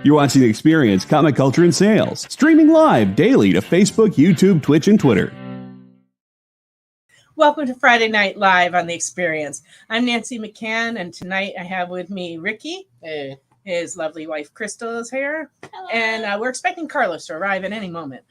You're watching The Experience, Comic Culture and Sales, streaming live daily to Facebook, YouTube, Twitch, and Twitter. Welcome to Friday Night Live on The Experience. I'm Nancy McCann, and tonight I have with me Ricky. Hey. His lovely wife Crystal is here. Hello. And we're expecting Carlos to arrive at any moment.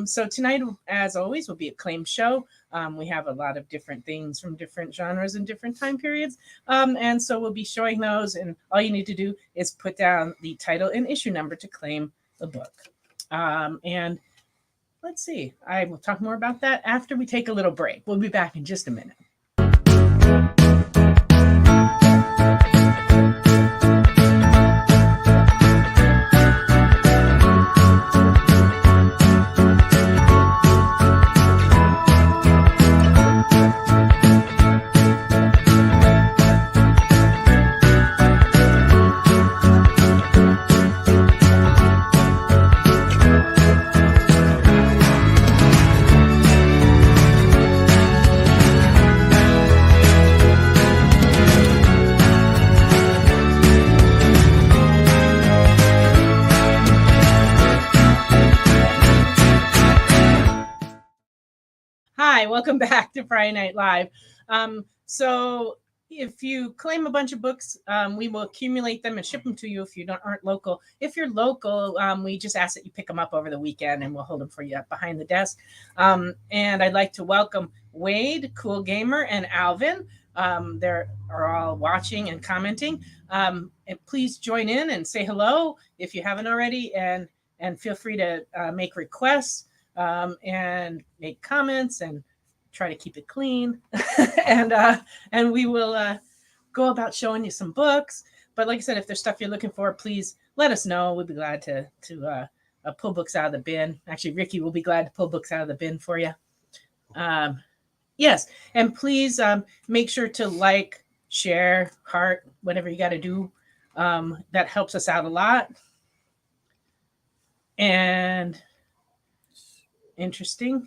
So tonight, as always, will be a claim show. We have a lot of different things from different genres and different time periods. And so we'll be showing those. And all you need to do is put down the title and issue number to claim the book. And let's see. I will talk more about that after we take a little break. We'll be back in just a minute. Hi, welcome back to Friday Night Live. So if you claim a bunch of books, we will accumulate them and ship them to you if you aren't local. If you're local, we just ask that you pick them up over the weekend and we'll hold them for you up behind the desk. And I'd like to welcome Wade, Cool Gamer, and Alvin. They are all watching and commenting. And please join in and say hello if you haven't already, and feel free to make requests. And make comments and try to keep it clean. and we will go about showing you some books. But like I said, if there's stuff you're looking for, please let us know. We'd be glad to pull books out of the bin. Actually, Ricky will be glad to pull books out of the bin for you. Yes, and please make sure to like, share, heart, whatever you got to do. That helps us out a lot. And interesting.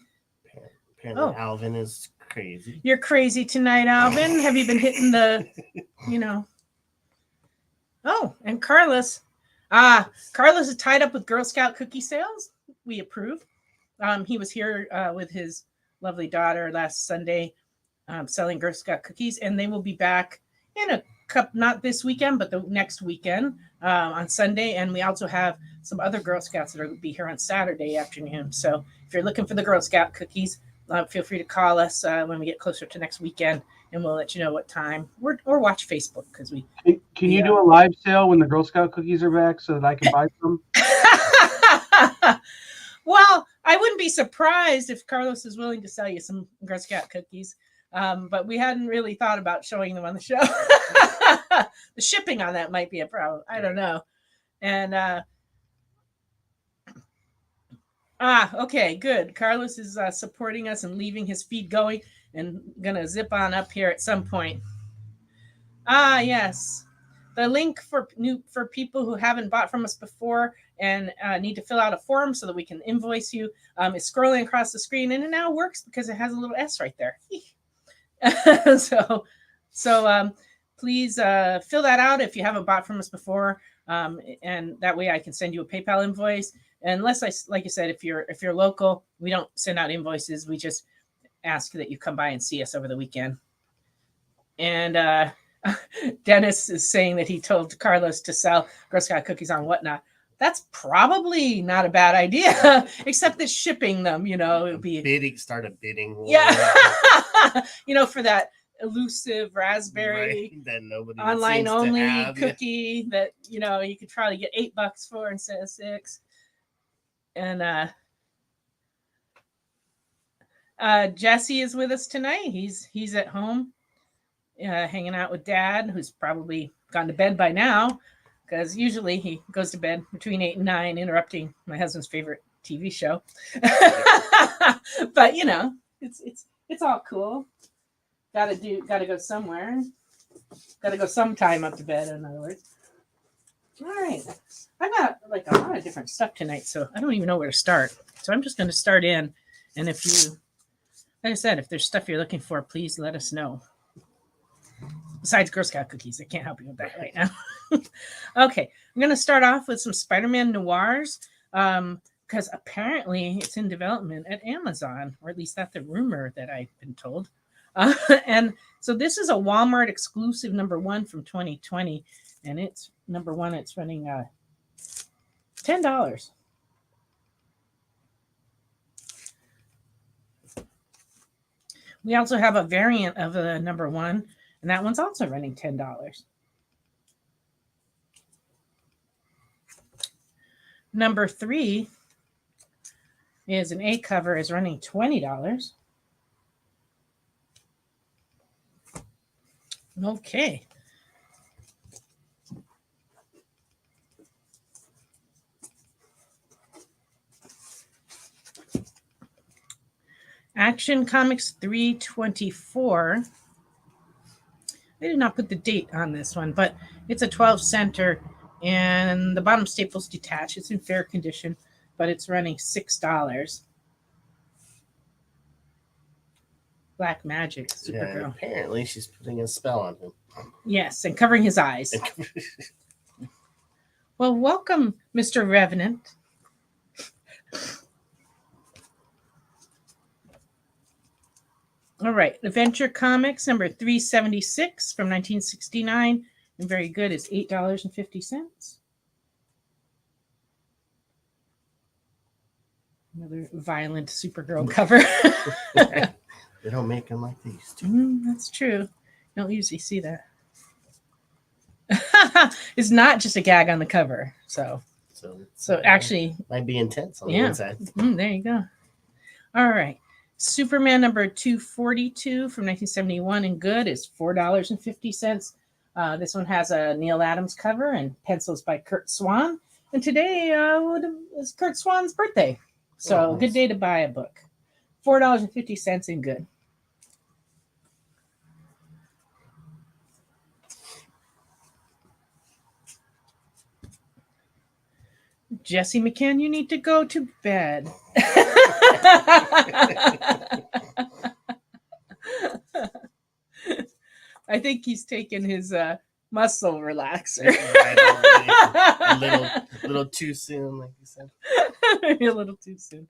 Apparently Alvin is crazy. You're crazy tonight, Alvin. Have you been hitting the, Oh, and Carlos. Carlos is tied up with Girl Scout cookie sales. We approve. He was here with his lovely daughter last Sunday selling Girl Scout cookies, and they will be back in a cup, not this weekend, but the next weekend on Sunday. And we also have some other Girl Scouts that are going to be here on Saturday afternoon. So if you're looking for the Girl Scout cookies, feel free to call us when we get closer to next weekend, and we'll let you know what time, or watch Facebook, because we can you do a live sale when the Girl Scout cookies are back so that I can buy some? Well, I wouldn't be surprised if Carlos is willing to sell you some Girl Scout cookies, but we hadn't really thought about showing them on the show. The shipping on that might be a problem. I don't know. And okay, good. Carlos is supporting us and leaving his feed going, and gonna zip on up here at some point. Yes, the link for people who haven't bought from us before and need to fill out a form so that we can invoice you is scrolling across the screen, and it now works because it has a little S right there. So please fill that out if you haven't bought from us before, and that way I can send you a PayPal invoice. Unless like I said, if you're local, we don't send out invoices. We just ask that you come by and see us over the weekend. And Dennis is saying that he told Carlos to sell Girl Scout cookies on Whatnot. That's probably not a bad idea, except that shipping them, it would be start a bidding war. Yeah. For that elusive raspberry that nobody online only cookie that you could probably get $8 for instead of $6. And Jesse is with us tonight. He's at home hanging out with Dad, who's probably gone to bed by now, because usually he goes to bed between 8 and 9, interrupting my husband's favorite TV show. But it's all cool. Gotta go somewhere. Gotta go sometime up to bed, in other words. All right. I got like a lot of different stuff tonight, so I don't even know where to start. So I'm just going to start in. And if you, like I said, if there's stuff you're looking for, please let us know. Besides Girl Scout cookies, I can't help you with that right now. Okay, I'm going to start off with some Spider-Man Noirs because apparently it's in development at Amazon, or at least that's the rumor that I've been told. And so this is a Walmart exclusive #1 from 2020, and it's #1. It's running $10. We also have a variant of the #1, and that one's also running $10. #3 is an A cover, is running $20. Okay. Action Comics 324. They did not put the date on this one, but it's a 12 center and the bottom staple's detached. It's in fair condition, but it's running $6. Black Magic, Supergirl. Yeah, apparently she's putting a spell on him. Yes, and covering his eyes. Well, welcome, Mr. Revenant. All right, Adventure Comics #376 from 1969, and very good. It's $8.50. Another violent Supergirl cover. They don't make them like these two. That's true. You don't usually see that. It's not just a gag on the cover. So actually, might be intense on the inside. There you go. All right. Superman #242 from 1971 and good is $4.50. This one has a Neil Adams cover and pencils by Kurt Swan. And today is Kurt Swan's birthday. So good day to buy a book. $4.50 and good. Jesse McCann, you need to go to bed. I think he's taken his muscle relaxer. a little too soon, like you said. Maybe a little too soon.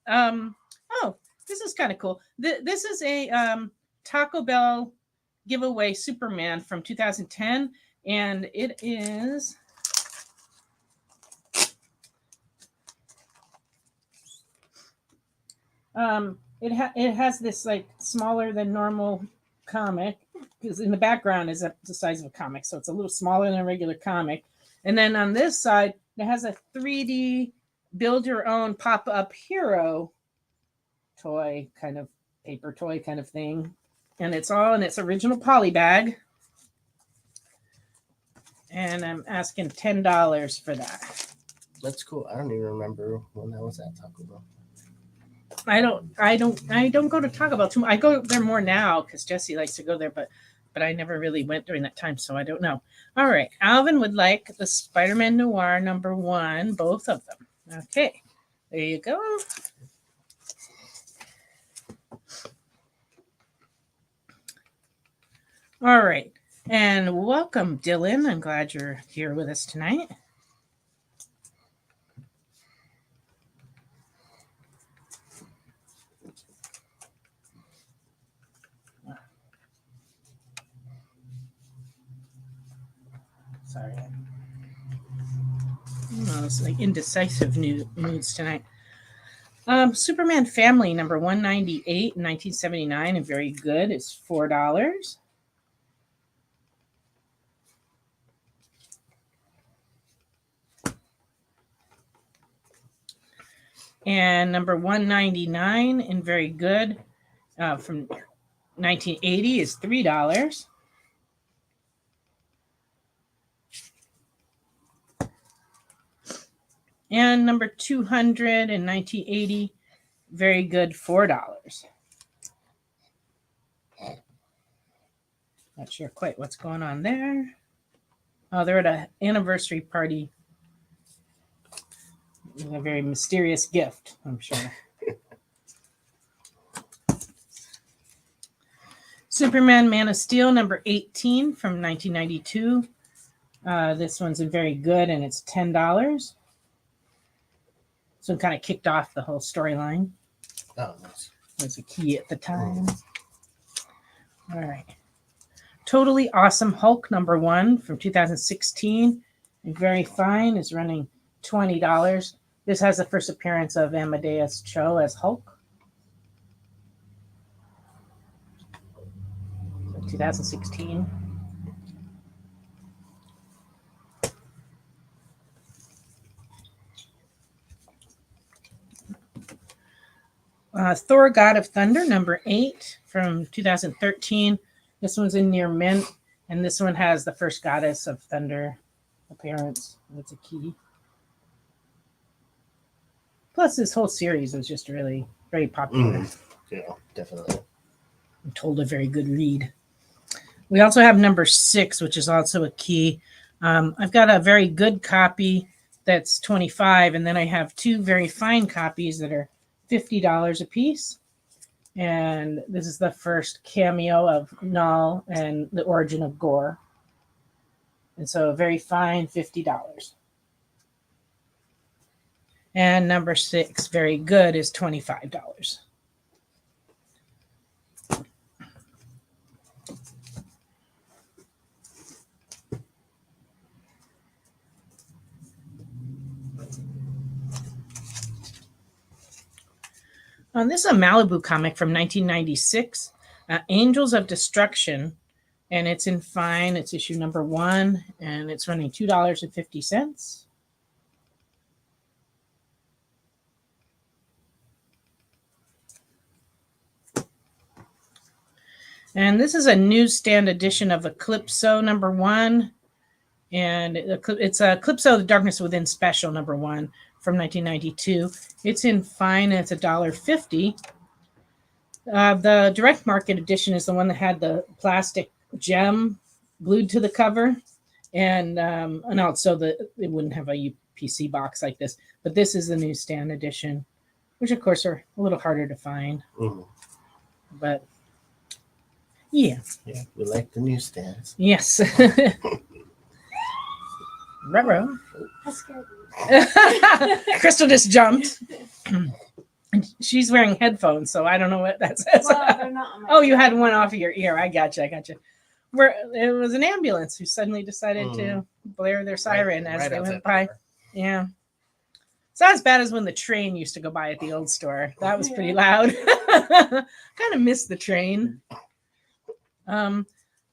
Oh, this is kind of cool. This is a Taco Bell giveaway Superman from 2010, and it is it has this like smaller than normal comic, because in the background is the size of a comic, so it's a little smaller than a regular comic. And then on this side, it has a 3D build your own pop-up hero toy, kind of paper toy kind of thing. And it's all in its original poly bag. And I'm asking $10 for that. That's cool. I don't even remember when that was at Taco Bell. I don't go to Taco Bell too much. I go there more now because Jesse likes to go there, but I never really went during that time, so I don't know. All right, Alvin would like the Spider-Man Noir #1, both of them. Okay, there you go. All right, and welcome, Dylan. I'm glad you're here with us tonight. Sorry. Oh, it's like indecisive moods tonight. Superman Family #198 in 1979 and very good. It's $4. And #199 and very good from 1980 is $3. And number 200 in 1980, very good, $4. Not sure quite what's going on there. Oh, they're at an anniversary party. A very mysterious gift, I'm sure. Superman Man of Steel #18 from 1992. This one's very good, and it's $10. So it kind of kicked off the whole storyline. Oh, nice. It was a key at the time. All right. Totally Awesome Hulk #1 from 2016. And very fine is running $20. This has the first appearance of Amadeus Cho as Hulk. 2016. Thor God of Thunder #8 from 2013. This one's in near mint, and this one has the first Goddess of Thunder appearance. That's a key. Plus, this whole series was just really very popular. Yeah, definitely. I'm told a very good read. We also have #6, which is also a key. I've got a very good copy that's 25, and then I have two very fine copies that are $50 a piece. And this is the first cameo of Null and the origin of Gore. And so very fine, $50. And #6, very good, is $25. This is a Malibu comic from 1996, Angels of Destruction, and it's in fine. It's issue #1, and it's running $2.50. And this is a newsstand edition of Eclipso #1, and it's a Eclipso The Darkness Within Special #1 from 1992. It's in fine, and it's $1.50. The direct market edition is the one that had the plastic gem glued to the cover, and also it wouldn't have a UPC box like this. But this is the newsstand edition, which of course are a little harder to find. But yeah, we like the newsstands. Yes. Ruh-roh. That's good. Crystal just jumped. She's wearing headphones, so I don't know what that says. Well, they're not on my Oh, you had one off of your ear. I gotcha. It was an ambulance who suddenly decided to blare their siren as they went by. Yeah. It's not as bad as when the train used to go by at the old store. That was pretty loud. Kind of missed the train.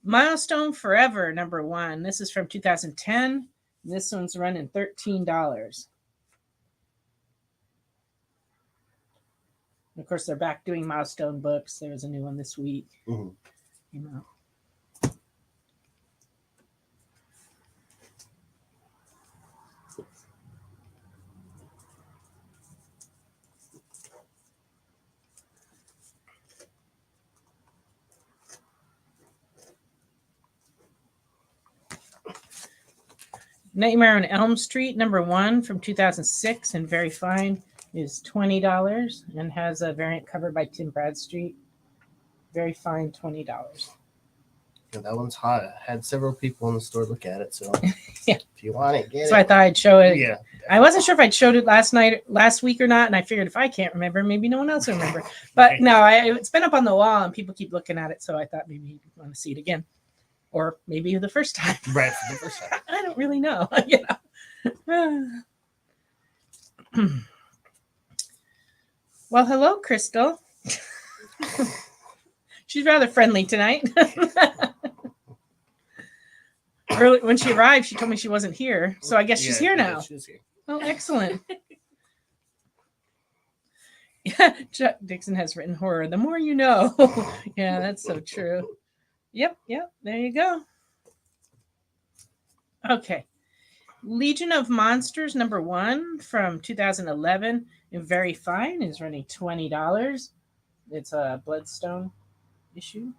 Milestone Forever #1. This is from 2010. This one's running $13. And of course, they're back doing Milestone books. There was a new one this week. Nightmare on Elm Street #1 from 2006 and very fine is $20 and has a variant cover by Tim Bradstreet. Very fine, $20. Yeah, that one's hot. I had several people in the store look at it, so Yeah. if you want it, get So it. I thought I'd show it. Yeah. I wasn't sure if I'd showed it last week or not, and I figured if I can't remember, maybe no one else will remember. But no, it's been up on the wall, and people keep looking at it, so I thought maybe you'd want to see it again. Or maybe the first time. Right, for the first time. I don't really know. Well, hello, Crystal. She's rather friendly tonight. Early, when she arrived, she told me she wasn't here. So I guess she's here now. She's here. Oh, excellent. Yeah, Chuck Dixon has written horror. The more you know. Yeah, that's so true. Yep, there you go. Okay. Legion of Monsters #1 from 2011 and very fine is running $20. It's a Bloodstone issue.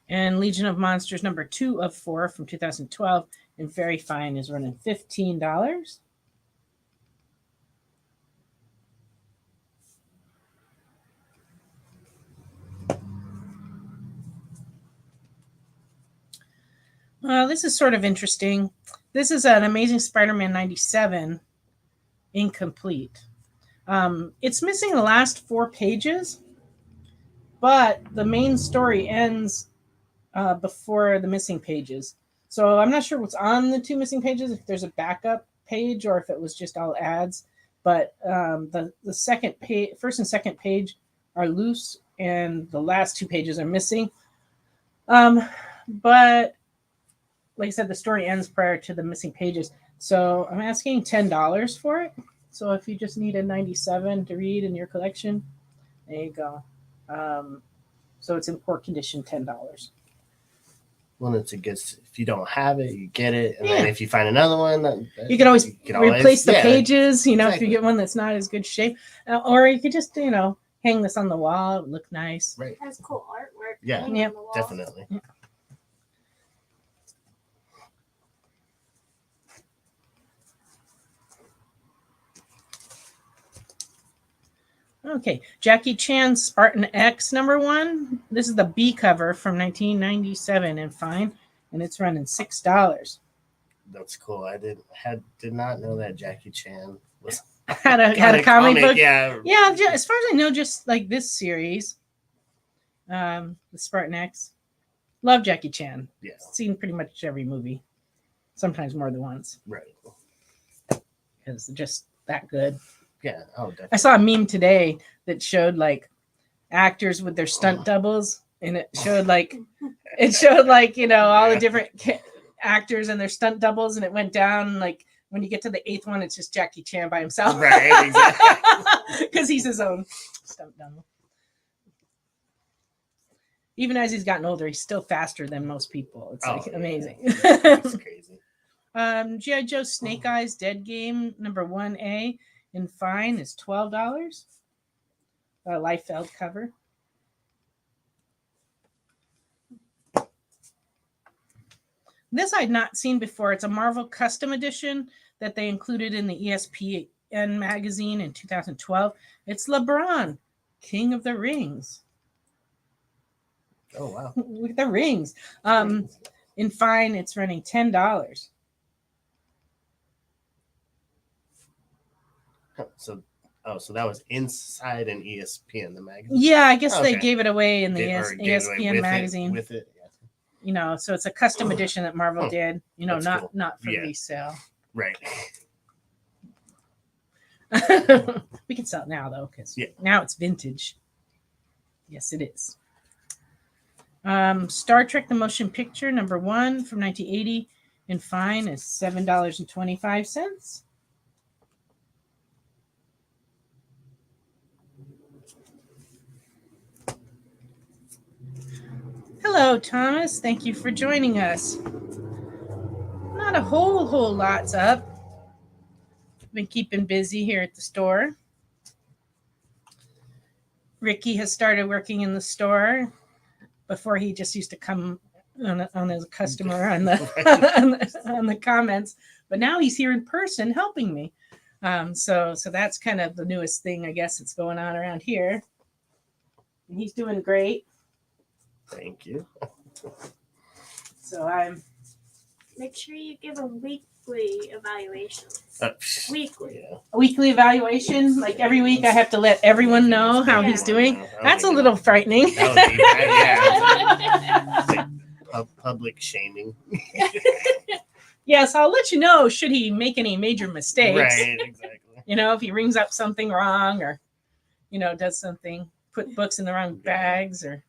And Legion of Monsters #2 of 4 from 2012 and very fine is running $15. This is sort of interesting. This is an Amazing Spider-Man 97, incomplete. It's missing the last 4 pages, but the main story ends before the missing pages. So I'm not sure what's on the 2 missing pages, if there's a backup page or if it was just all ads. But the second page, first and second page are loose, and the last 2 pages are missing. But like I said, the story ends prior to the missing pages. So I'm asking $10 for it. So if you just need a 97 to read in your collection, there you go. So it's in poor condition, $10. Well, it's a good. If you don't have it, you get it, and Yeah. then if you find another one, You can always replace the yeah, pages. If exactly. you get one that's not as good shape, or you could just hang this on the wall. It would look nice. Right. It has cool artwork. Yeah. hanging on the wall. Definitely. Yeah. Okay, Jackie Chan's Spartan X #1. This is the B cover from 1997 and fine, and it's running $6. That's cool. I did not know that Jackie Chan was had a comic book. Yeah. Yeah, as far as I know, just like this series, the Spartan X. Love Jackie Chan. Yeah. Seen pretty much every movie, sometimes more than once, Right. because just that good. Yeah. Oh, definitely. I saw a meme today that showed like actors with their stunt doubles, and it showed like all the different actors and their stunt doubles, and it went down like when you get to the 8th one, it's just Jackie Chan by himself, Right, exactly. because he's his own stunt double. Even as he's gotten older, he's still faster than most people. It's amazing. It's crazy. G.I. Joe Snake Eyes Dead Game #1A in fine is $12. Liefeld cover. This I'd not seen before. It's a Marvel custom edition that they included in the ESPN magazine in 2012. It's LeBron, King of the Rings. Oh, wow. Look at the rings. In fine, it's running $10. So that was inside an ESPN, the magazine. Yeah, I guess they Okay. gave it away in the Gave it away ESPN with magazine. With it. So it's a custom edition that Marvel did. That's cool. Not for Yeah. resale. Right. We can sell it now though, because Yeah. now it's vintage. Yes, it is. Star Trek: The Motion Picture #1 from 1980 in fine is $7.25. Hello, Thomas. Thank you for joining us. Not a whole lot's up. Been keeping busy here at the store. Ricky has started working in the store. Before he just used to come on as a customer on the comments, but now he's here in person helping me. So that's kind of the newest thing, I guess, that's going on around here. And he's doing great. Thank you. So I'm Make sure you give a weekly evaluation. Weekly. Yeah. a weekly evaluation. Like every week, I have to let everyone know how he's doing. That's a little frightening. That would be bad, yeah. Public shaming. Yes, I'll let you know should he make any major mistakes. Right, exactly. If he rings up something wrong or, does something, put books in the wrong bags or.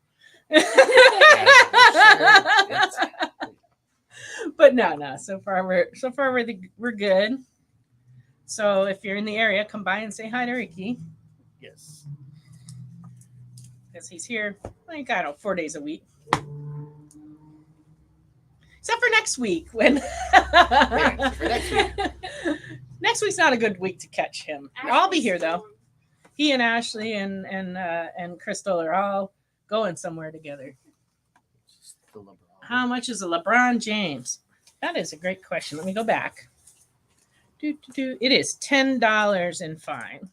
But no. So far we're good. So if you're in the area, come by and say hi to Ricky. Yes. Because he's here, 4 days a week. Except for next week when Yeah, for next week. Next week's not a good week to catch him. I'll be here though. He and Ashley and Crystal are all going somewhere together. How much is a LeBron James? That is a great question. Let me go back. It is $10 in fine.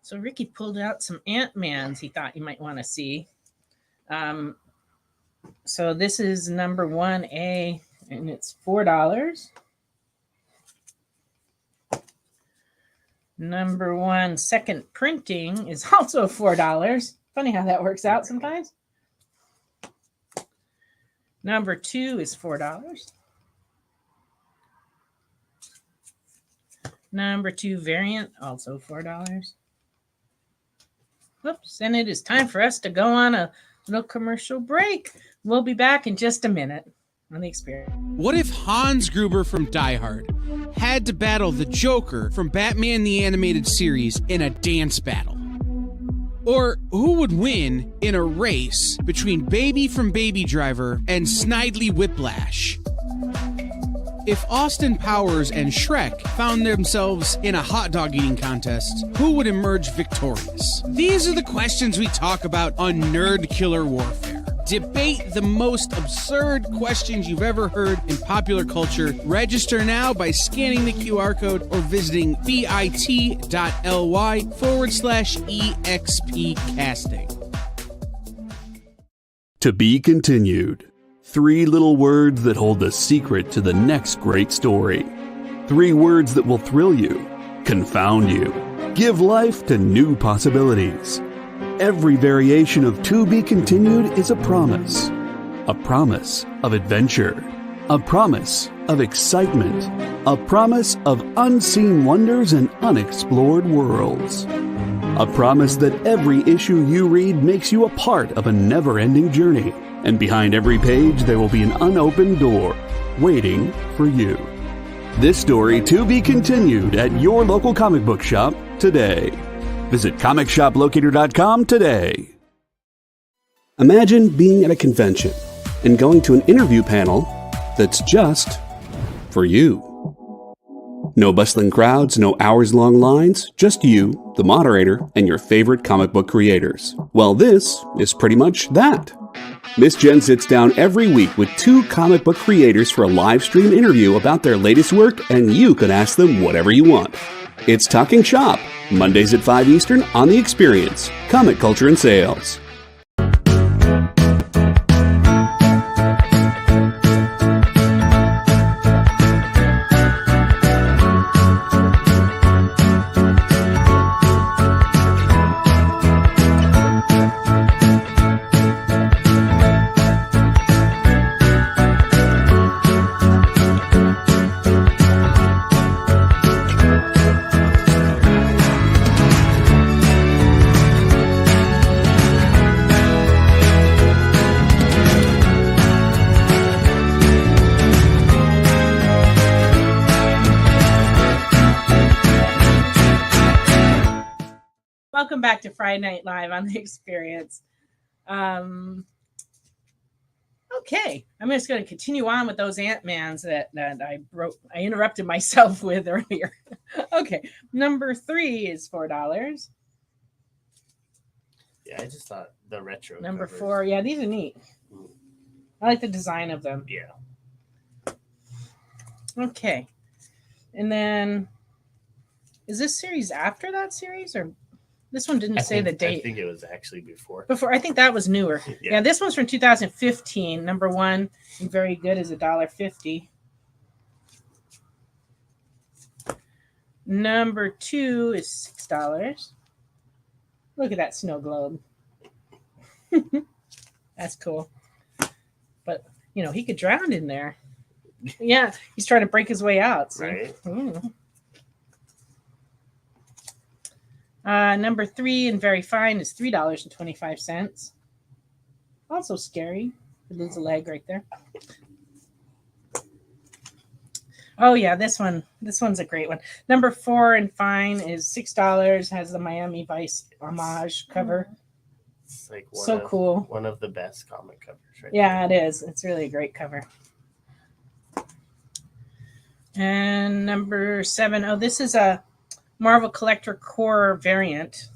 So Ricky pulled out some Ant-Mans he thought you might want to see. So this is number 1A, and it's $4. Number 1 second printing is also $4. Funny how that works out sometimes. Number 2 is $4. Number 2 variant, also $4. Whoops, and it is time for us to go on a little commercial break. We'll be back in just a minute on the experience. What if Hans Gruber from Die Hard had to battle the Joker from Batman the Animated Series in a dance battle? Or who would win in a race between Baby from Baby Driver and Snidely Whiplash? If Austin Powers and Shrek found themselves in a hot dog eating contest, who would emerge victorious? These are the questions we talk about on Nerd Killer Warfare. Debate the most absurd questions you've ever heard in popular culture. Register now by scanning the QR code or visiting bit.ly/EXP casting. To be continued. 3 little words that hold the secret to the next great story. 3 words that will thrill you, confound you, give life to new possibilities. Every variation of To Be Continued is a promise of adventure, a promise of excitement, a promise of unseen wonders and unexplored worlds. A promise that every issue you read makes you a part of a never-ending journey. And behind every page, there will be an unopened door waiting for you. This story to be continued at your local comic book shop today. Visit comicshoplocator.com today. Imagine being at a convention and going to an interview panel that's just for you. No bustling crowds, no hours-long lines, just you, the moderator, and your favorite comic book creators. Well, this is pretty much that. Miss Jen sits down every week with 2 comic book creators for a live stream interview about their latest work, and you can ask them whatever you want. It's Talking Shop, Mondays at 5 Eastern on The Experience, Comic Culture and Sales. Welcome back to Friday Night Live on The Experience. Okay, I'm just going to continue on with those Ant-Mans that I interrupted myself with earlier. Okay, number 3 is $4. Yeah, I just thought the retro. Number covers. 4, yeah, these are neat. I like the design of them. Yeah. Okay, and then is this series after that series, or this one didn't say the date? I think it was actually before. I think that was newer. Yeah, this one's from 2015. Number 1, and very good, is $1.50. Number 2 is $6. Look at that snow globe. That's cool. But, he could drown in there. Yeah, he's trying to break his way out. So. Right. Number 3 and very fine is $3.25. Also scary. You lose a leg right there. Oh yeah, this one's a great one. Number 4 and fine is $6. Has the Miami Vice homage cover. It's like cool. One of the best comic covers, right? Yeah, it is. It's really a great cover. And number 7. Oh, this is a Marvel Collector Core variant,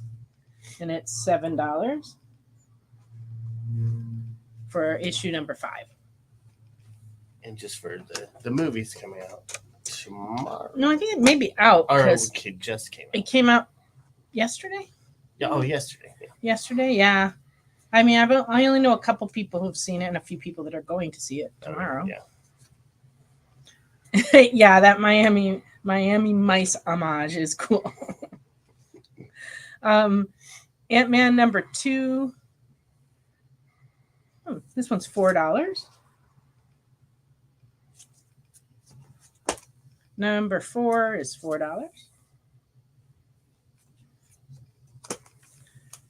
and it's $7 for issue number 5. And just for the movies coming out tomorrow. No, I think it may be out. Or it just came out. It came out yesterday. Yeah. Oh, yesterday. Yeah. Yesterday, yeah. I mean, I only know a couple people who've seen it and a few people that are going to see it tomorrow. Yeah. Yeah, that Miami Mice homage is cool. Ant-Man #2. Oh, this one's $4. Number 4 is $4.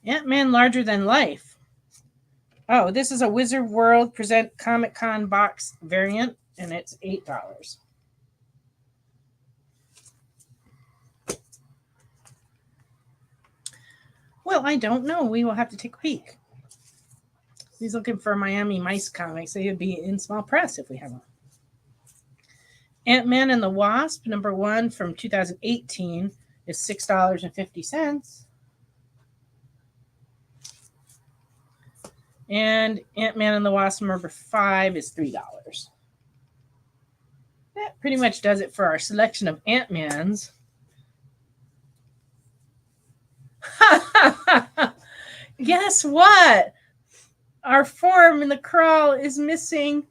Ant-Man Larger Than Life. Oh, this is a Wizard World Present Comic-Con box variant, and it's $8. Well, I don't know. We will have to take a peek. He's looking for Miami Mice comics. They would be in small press if we have them. Ant-Man and the Wasp, #1 from 2018, is $6.50. And Ant-Man and the Wasp #5 is $3. That pretty much does it for our selection of Ant-Mans. Guess what? Our form in the crawl is missing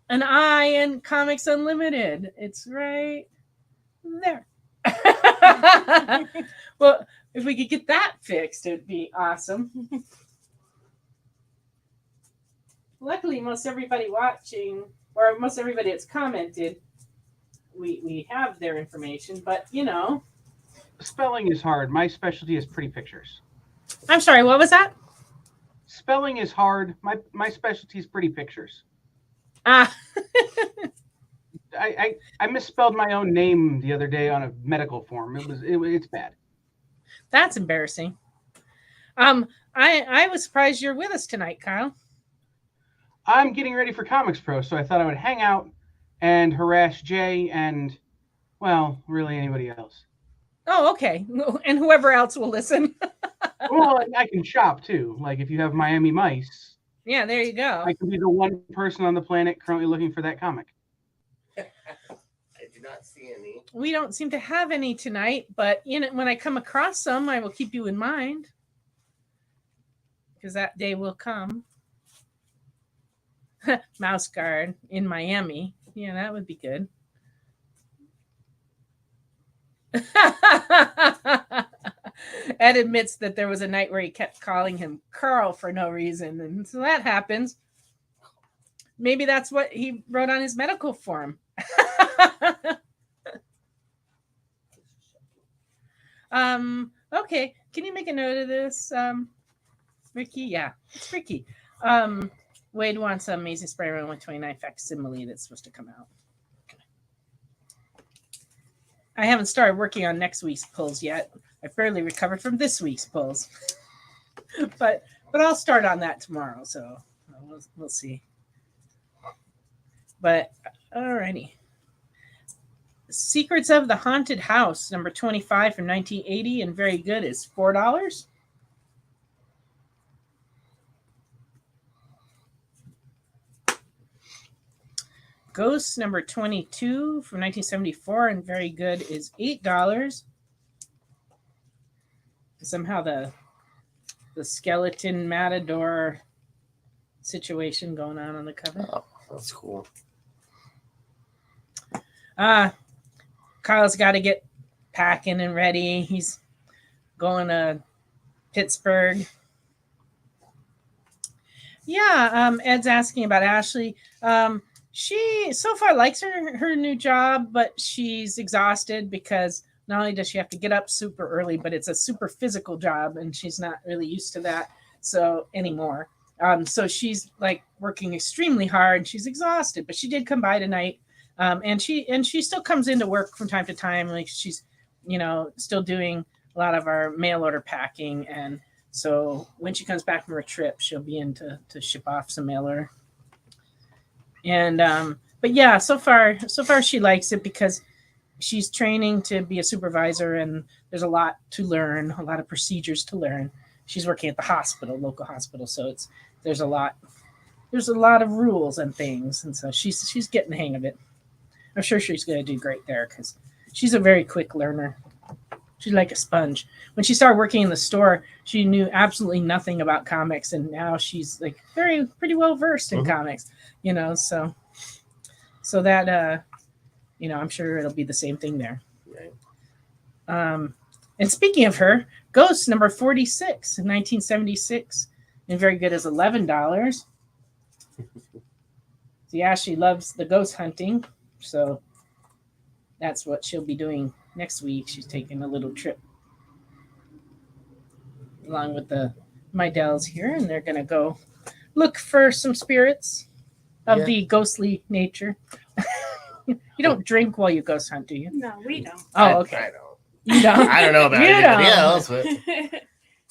an eye in Comics Unlimited. It's right there. Well, if we could get that fixed, it'd be awesome. Luckily, most everybody watching, or most everybody that's commented, we have their information, but you know. Spelling is hard. My specialty is pretty pictures. I'm sorry, what was that? Spelling is hard. My specialty is pretty pictures. Ah. I misspelled my own name the other day on a medical form. It's bad. That's embarrassing. I was surprised you're with us tonight, Kyle. I'm getting ready for Comics Pro, so I thought I would hang out and harass Jay and, well, really anybody else. Oh, okay. And whoever else will listen. Well, I can shop too. Like if you have Miami Mice. Yeah, there you go. I can be the one person on the planet currently looking for that comic. I do not see any. We don't seem to have any tonight, but when I come across some, I will keep you in mind. Because that day will come. Mouse Guard in Miami. Yeah, that would be good. Ed admits that there was a night where he kept calling him Carl for no reason, and so that happens. Maybe that's what he wrote on his medical form. Okay, can you make a note of this, Ricky? Yeah, it's Ricky. Wade wants an Amazing Spider-Man 129 facsimile that's supposed to come out. I haven't started working on next week's pulls yet. I barely recovered from this week's pulls, but I'll start on that tomorrow. So we'll see. But alrighty. Secrets of the Haunted House, #25 from 1980, and very good, is $4. Ghosts #22 from 1974, and very good, is $8. Somehow the skeleton matador situation going on the cover. Oh, that's cool. Kyle's got to get packing and ready. He's going to Pittsburgh. Yeah, Ed's asking about Ashley. She so far likes her new job, but she's exhausted because not only does she have to get up super early, but it's a super physical job, and she's not really used to that anymore. So she's like working extremely hard. She's exhausted, but she did come by tonight, and she still comes into work from time to time. Like she's, still doing a lot of our mail order packing, and so when she comes back from her trip, she'll be in to ship off some mail order. And but yeah, so far she likes it because she's training to be a supervisor, and there's a lot to learn, a lot of procedures to learn. She's working at the local hospital, so there's a lot of rules and things, and so she's getting the hang of it. I'm sure she's going to do great there because she's a very quick learner. She's like a sponge. When she started working in the store, she knew absolutely nothing about comics, and now she's like pretty well versed in comics, you know. So that you know, I'm sure it'll be the same thing there. Right. And speaking of her, Ghost number 46 in 1976, and very good as $11. Yeah, she loves the ghost hunting, so that's what she'll be doing next week. She's taking a little trip along with my Dells here, and they're gonna go look for some spirits of the ghostly nature. You don't drink while you ghost hunt, do you? No, we don't. Oh, okay. I don't. You don't. I don't know about anybody else, but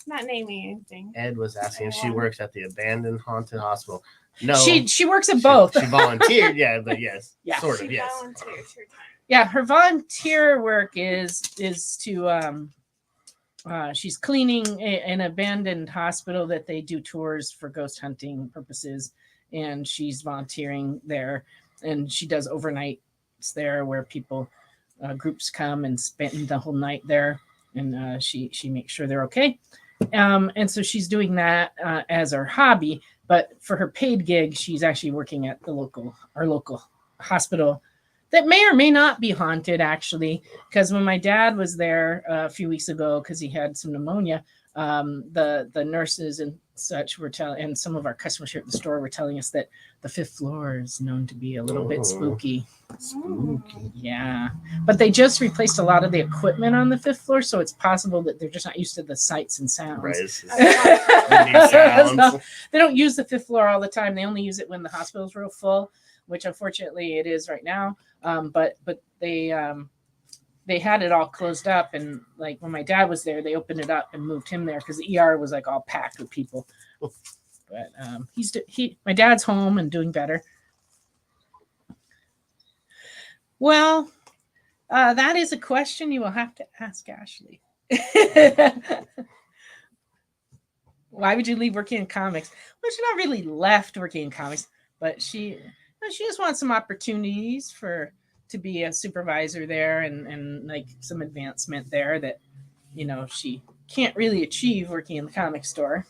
Not naming anything. Ed was asking if she works at the abandoned haunted hospital. No, She works at both. She volunteered, yeah, but yes, Yeah. sort of, She yes. volunteers her time. Yeah, her volunteer work is to she's cleaning an abandoned hospital that they do tours for ghost hunting purposes, and she's volunteering there, and she does overnights there where people groups come and spend the whole night there, and she makes sure they're okay, and so she's doing that as her hobby. But for her paid gig, she's actually working at our local hospital that may or may not be haunted, actually, because when my dad was there a few weeks ago, because he had some pneumonia, the nurses and such were telling, and some of our customers here at the store were telling us that the 5th floor is known to be a little bit spooky. Spooky. Yeah, but they just replaced a lot of the equipment on the 5th floor, so it's possible that they're just not used to the sights and sounds. Right. So they don't use the 5th floor all the time. They only use it when the hospital's real full, which unfortunately it is right now. But they had it all closed up, and like when my dad was there, they opened it up and moved him there because the ER was like all packed with people. But my dad's home and doing better. Well, that is a question you will have to ask Ashley. Why would you leave working in comics? Well, she's not really left working in comics, but she just wants some opportunities to be a supervisor there and like some advancement there that, you know, she can't really achieve working in the comic store.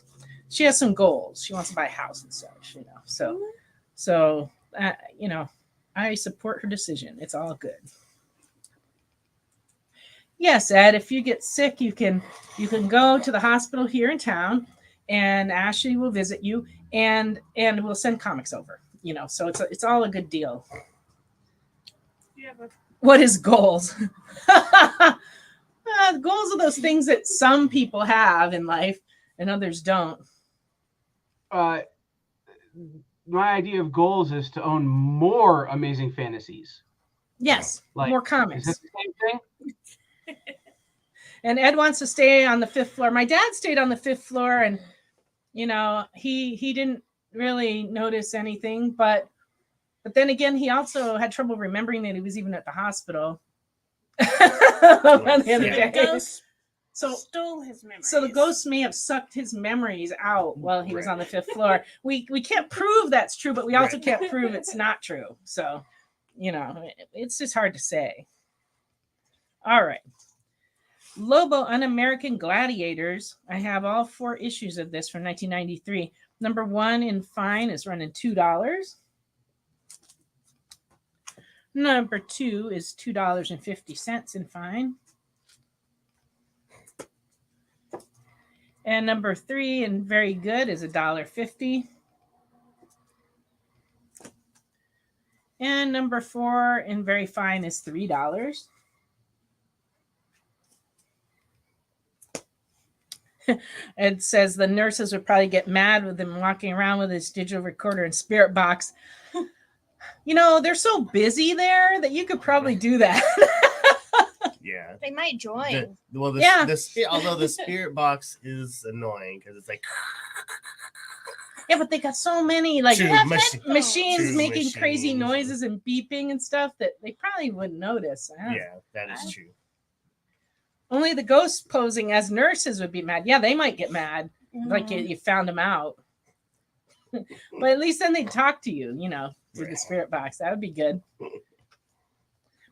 She has some goals. She wants to buy a house and such, you know. So you know, I support her decision. It's all good. Yes, Ed, if you get sick, you can go to the hospital here in town, and Ashley will visit you, and we'll send comics over. You know, so it's all a good deal. Yeah, but What is goals? Goals are those things that some people have in life and others don't. My idea of goals is to own more Amazing Fantasies. Yes, Like, more Is comics. that the same thing? And Ed wants to stay on the 5th floor. My dad stayed on the 5th floor, and you know, he didn't really notice anything, but then again, he also had trouble remembering that he was even at the hospital. The other day. Ghost So stole his memory. So the ghost may have sucked his memories out while he was on the 5th floor. We can't prove that's true, but we also can't prove it's not true. So, you know, it's just hard to say. All right. Lobo Un-American Gladiators. I have all 4 issues of this from 1993. Number 1 in fine is running $2. Number 2 is $2.50 in fine. And number 3 in very good is $1.50. And number 4 in very fine is $3. It says the nurses would probably get mad with him walking around with his digital recorder and spirit box. You know, they're so busy there that you could probably do that. Yeah. They might join. Although the spirit box is annoying because it's like. Yeah, but they got so many like machines True making crazy machines. noises and beeping and stuff that they probably wouldn't notice. Yeah, that is true. Only the ghosts posing as nurses would be mad. Yeah, they might get mad. Like you found them out. But at least then they'd talk to you, you know, through the spirit box. That would be good.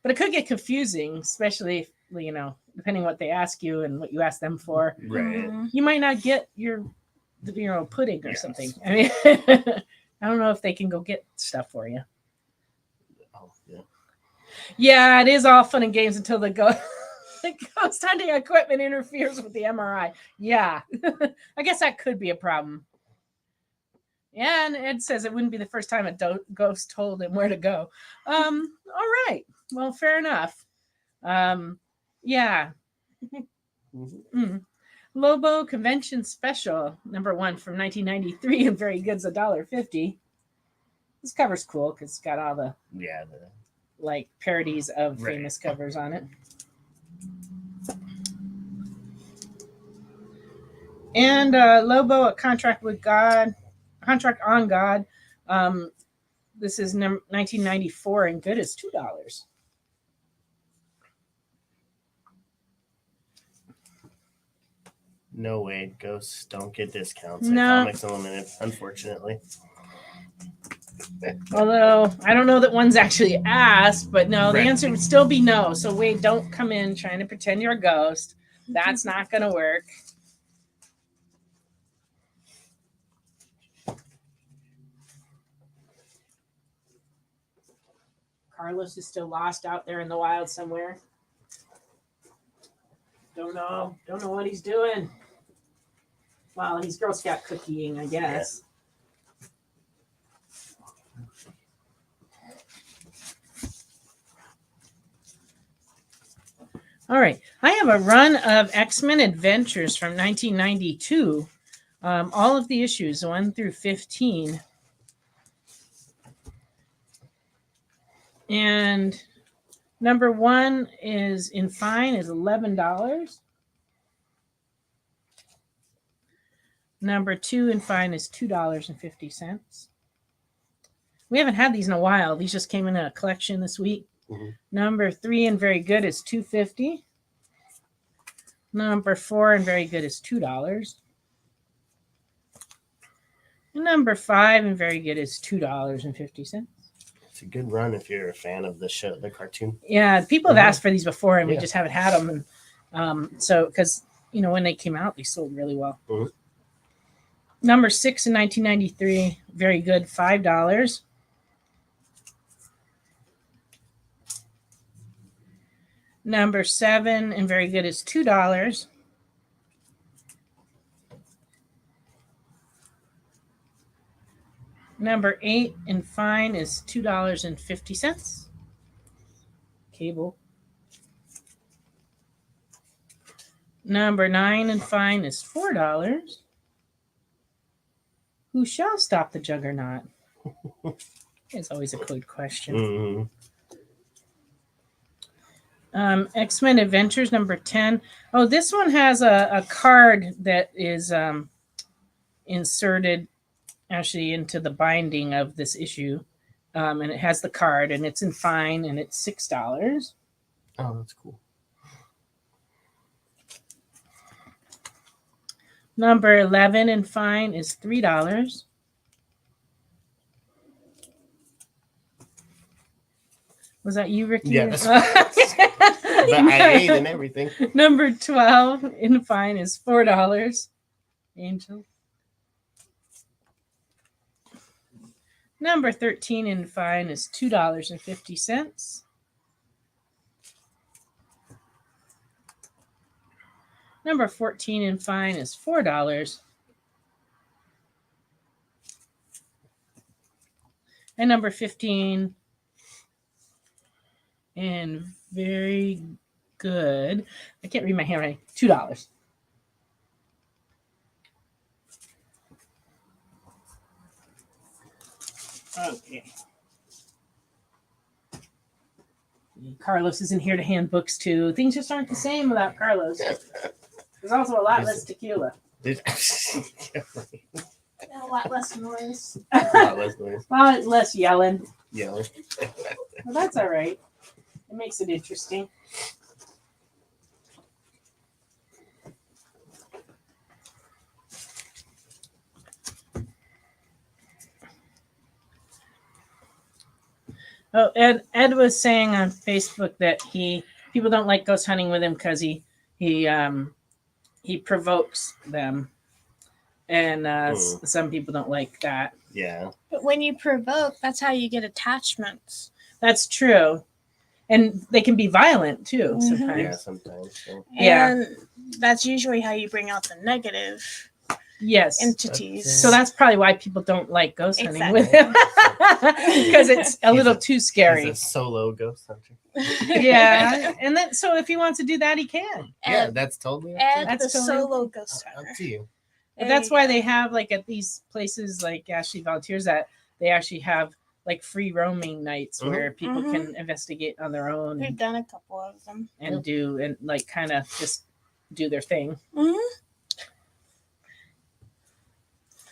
But it could get confusing, especially if depending what they ask you and what you ask them for, Right. you might not get your pudding or Yes. something. I mean, I don't know if they can go get stuff for you. Oh, yeah. Yeah, it is all fun and games until the ghost hunting equipment interferes with the MRI. Yeah, I guess that could be a problem. Yeah, and Ed says it wouldn't be the first time a ghost told him where to go. All right. Well, fair enough. Yeah. Lobo Convention Special #1 from 1993 and very good's $1.50. This cover's cool because it's got all the parodies of famous covers on it. And Lobo, A Contract on God. This is 1994 and good as $2. No way, ghosts don't get discounts No. at Comics Unlimited, unfortunately. Although I don't know that one's actually asked, but no, the answer would still be no. So Wade, don't come in trying to pretend you're a ghost. That's not going to work. Carlos is still lost out there in the wild somewhere. Don't know what he's doing. Well, he's Girl Scout cookieing, I guess. All right. I have a run of X-Men Adventures from 1992. All of the issues, 1 through 15. And #1 is in fine is $11. #2 in fine is $2.50. We haven't had these in a while. These just came in a collection this week. #3 and very good is $2.50. #4 and very good is $2. And #5 and very good is $2.50. It's a good run if you're a fan of the show, the cartoon. Yeah, people have asked for these before, and we just haven't had them. And so, because when they came out, they sold really well. #6 in 1993, very good, $5. #7 and very good is $2. #8 and fine is $2.50. Cable. #9 and fine is $4. Who shall stop the juggernaut? It's always a good question. X-Men Adventures #10. Oh, this one has a card that is inserted actually into the binding of this issue. And it has the card, and it's in fine, and it's $6. Oh, that's cool. #11 in fine is $3. Was that you, Ricky? Yeah, that's but I ate and everything. #12 in fine is $4. Angel. #13 in fine is $2.50. #14 in fine is $4. And #15 and very good. I can't read my handwriting. $2. Okay. Carlos isn't here to hand books to. Things just aren't the same without Carlos. There's also a lot less tequila. A lot less noise. A lot less yelling. Yelling. Well, that's all right. It makes it interesting. Oh, Ed was saying on Facebook that he people don't like ghost hunting with him because he provokes them, and some people don't like that. Yeah. But when you provoke, that's how you get attachments. That's true, and they can be violent too sometimes. Yeah, sometimes. So. And that's usually how you bring out the negative entities. So that's probably why people don't like ghost hunting with him, because it's a little too scary. He's a solo ghost hunter. Yeah, and then so if he wants to do that, he can. Yeah, that's totally up to And you. the solo ghost hunter. Up to you. But that's why they have like at these places like Ashley Volunteers that they actually have like free roaming nights where people can investigate on their own. We've done a couple of them and do and like kind of just do their thing.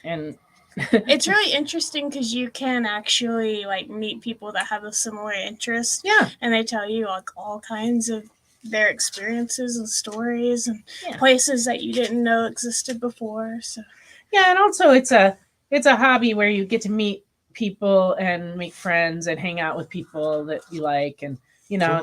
And it's really interesting because you can actually like meet people that have a similar interest. Yeah, and they tell you like all kinds of their experiences and stories and places that you didn't know existed before. So yeah, and also it's a hobby where you get to meet people and make friends and hang out with people that you like, and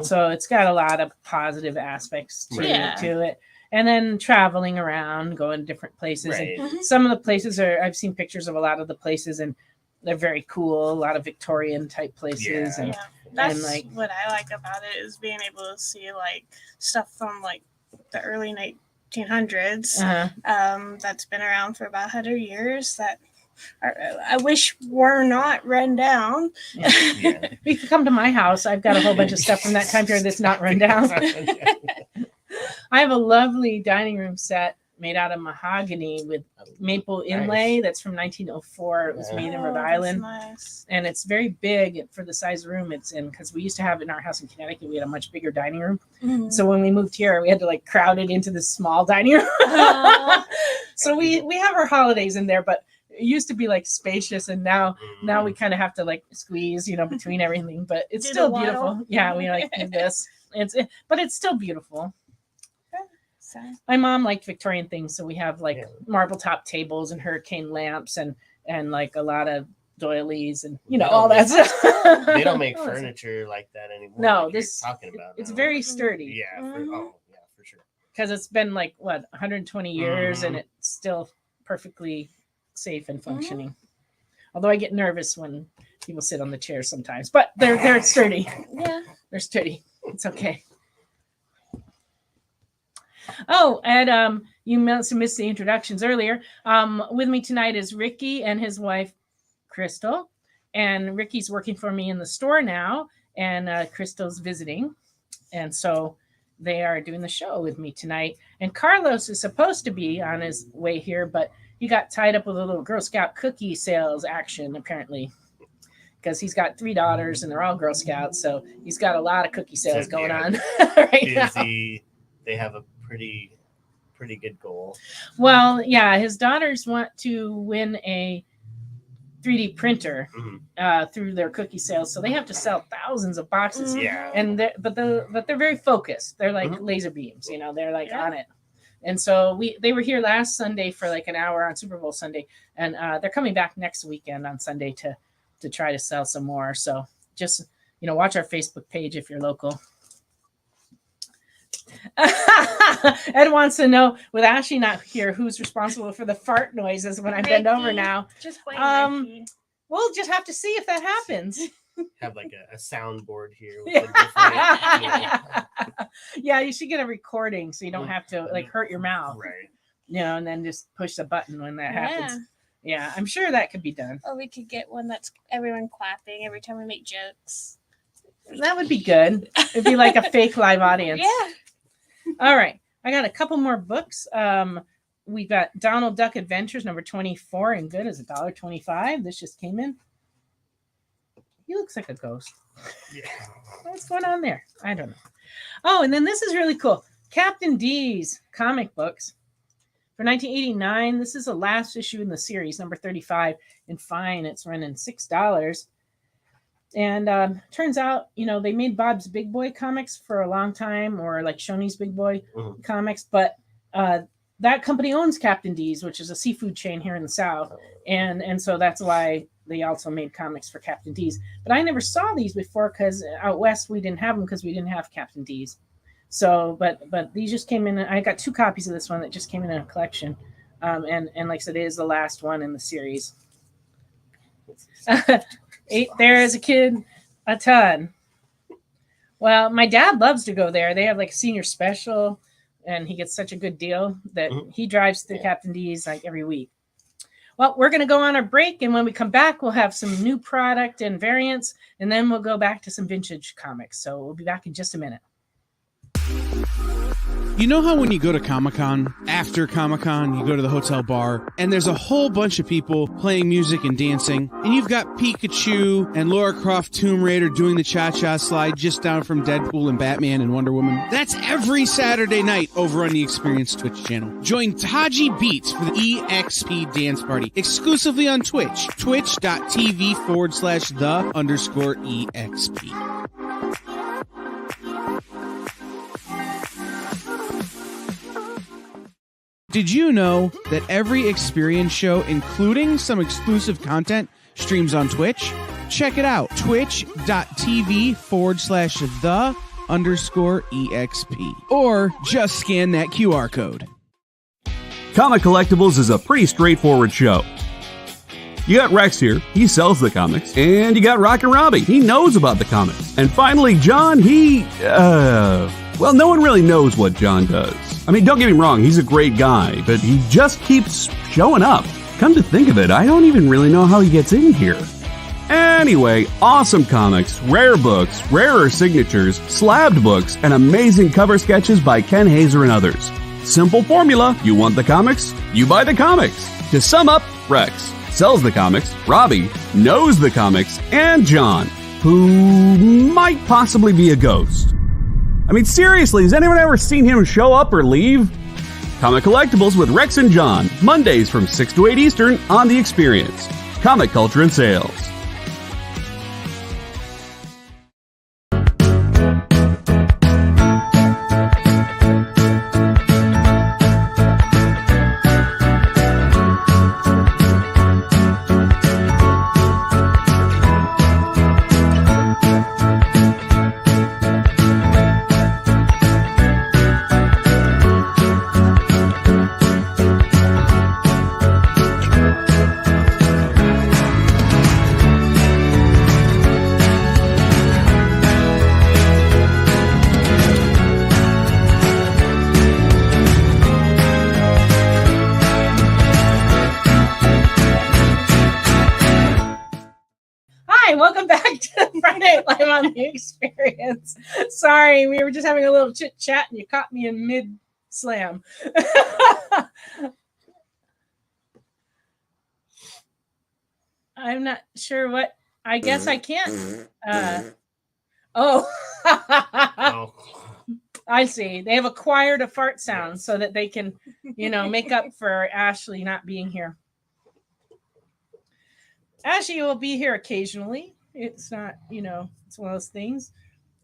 so it's got a lot of positive aspects to it. And then traveling around, going to different places. Right. And some of the places I've seen pictures of a lot of the places, and they're very cool. A lot of Victorian type places. Yeah. And that's and like what I like about it is being able to see like stuff from like the early 1900s that's been around for about 100 years that I wish were not run down. Yeah. You can come to my house. I've got a whole bunch of stuff from that time period that's not run down. I have a lovely dining room set made out of mahogany with maple inlay that's from 1904. It was made in Rhode Island. Nice. And it's very big for the size room it's in, because we used to have in our house in Connecticut, we had a much bigger dining room. So when we moved here, we had to like crowd it into this small dining room. So we have our holidays in there, but it used to be like spacious, and now we kind of have to like squeeze, between everything, but it's still beautiful. Yeah, we like do this. But it's still beautiful. My mom liked Victorian things, so we have like marble top tables and hurricane lamps and like a lot of doilies and all that stuff. They don't make furniture like that anymore. No, like this talking about it's very sturdy. Yeah, for sure. Because it's been like 120 years and it's still perfectly safe and functioning. Although I get nervous when people sit on the chairs sometimes, but they're sturdy. Yeah, they're sturdy. It's okay. Oh, and you must have missed the introductions earlier. With me tonight is Ricky and his wife, Crystal. And Ricky's working for me in the store now, and Crystal's visiting. And so they are doing the show with me tonight. And Carlos is supposed to be on his way here, but he got tied up with a little Girl Scout cookie sales action, apparently, because he's got 3 daughters, and they're all Girl Scouts. So he's got a lot of cookie sales going on right now. They have a pretty good goal. Well, yeah, his daughters want to win a 3D printer through their cookie sales, so they have to sell thousands of boxes. Yeah, and they're very focused. They're like laser beams, they're like on it. And so they were here last Sunday for like an hour on Super Bowl Sunday, and they're coming back next weekend on Sunday to try to sell some more. So just watch our Facebook page if you're local. Ed wants to know, with Ashley not here, who's responsible for the fart noises when I bend over now. Just blame we'll just have to see if that happens. Have like a soundboard here with a different, Yeah, you should get a recording so you don't have to like hurt your mouth, right? And then just push the button when that happens. Yeah, I'm sure that could be done. Or we could get one that's everyone clapping every time we make jokes. That would be good. It'd be like a fake live audience. Yeah. All right. I got a couple more books. We got Donald Duck Adventures number 24, and good as $1.25. This just came in. He looks like a ghost. Yeah. What's going on there? I don't know. Oh, and then this is really cool. Captain D's comic books for 1989. This is the last issue in the series, number 35. And fine, it's running $6. And turns out, they made Bob's Big Boy comics for a long time, or like Shoney's Big Boy comics. But that company owns Captain D's, which is a seafood chain here in the South. And so that's why they also made comics for Captain D's. But I never saw these before because out west we didn't have them because we didn't have Captain D's. So, but these just came in. I got 2 copies of this one that just came in a collection, and like I said, it is the last one in the series. 8 there as a kid, a ton. Well, my dad loves to go there. They have like a senior special, and he gets such a good deal that he drives through Captain D's like every week. Well, we're going to go on a break, and when we come back, we'll have some new product and variants, and then we'll go back to some vintage comics. So we'll be back in just a minute. You know how when you go to Comic-Con, after Comic-Con, you go to the hotel bar, and there's a whole bunch of people playing music and dancing, and you've got Pikachu and Lara Croft Tomb Raider doing the cha-cha slide just down from Deadpool and Batman and Wonder Woman? That's every Saturday night over on the Experience Twitch channel. Join Taji Beats for the EXP Dance Party, exclusively on Twitch, twitch.tv/the_EXP. Did you know that every Experience show, including some exclusive content, streams on Twitch? Check it out, twitch.tv/the_EXP. Or just scan that QR code. Comic Collectibles is a pretty straightforward show. You got Rex here, he sells the comics, and you got Rockin' Robbie, he knows about the comics. And finally, John, well, no one really knows what John does. I mean, don't get me wrong, he's a great guy, but he just keeps showing up. Come to think of it, I don't even really know how he gets in here. Anyway, awesome comics, rare books, rarer signatures, slabbed books, and amazing cover sketches by Ken Hazer and others. Simple formula, you want the comics, you buy the comics. To sum up, Rex sells the comics, Robbie knows the comics, and John, who might possibly be a ghost. I mean, seriously, has anyone ever seen him show up or leave? Comic Collectibles with Rex and John, Mondays from 6 to 8 Eastern on The Experience. Comic Culture and Sales. Welcome back to Friday Live on The Experience. Sorry, we were just having a little chit chat and you caught me in mid slam. I'm not sure what. I guess I can't. Oh, I see. They have acquired a fart sound so that they can, make up for Ashley not being here. Ashley will be here occasionally. It's not, it's one of those things.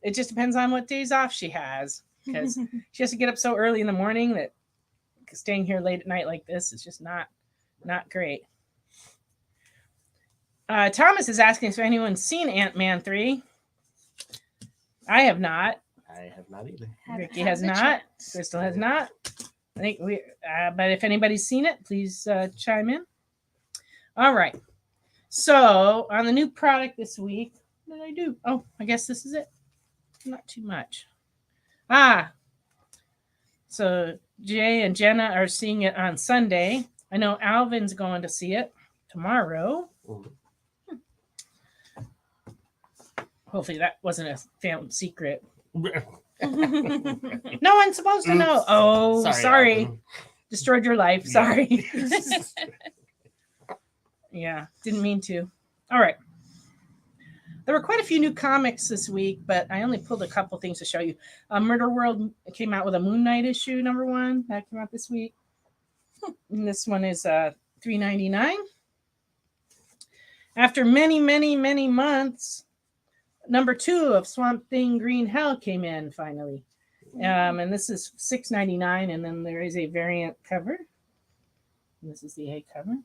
It just depends on what days off she has, because she has to get up so early in the morning that staying here late at night like this is just not great. Thomas is asking if anyone's seen Ant-Man 3. I have not. I have not either. Ricky has not. Crystal has not. I think but if anybody's seen it, please chime in. All right. So on the new product this week, what did I do? Oh, I guess this is it. Not too much. So Jay and Jenna are seeing it on Sunday. I know Alvin's going to see it tomorrow. Hopefully that wasn't a family secret. No one's supposed to know. Oh, sorry. Destroyed your life. Yeah. Sorry. Yeah, didn't mean to. All right. There were quite a few new comics this week, but I only pulled a couple things to show you. Murder World came out with a Moon Knight issue, #1. That came out this week. And this one is $3.99. After many, many, many months, #2 of Swamp Thing Green Hell came in finally. And this is $6.99, and then there is a variant cover. And this is the A cover.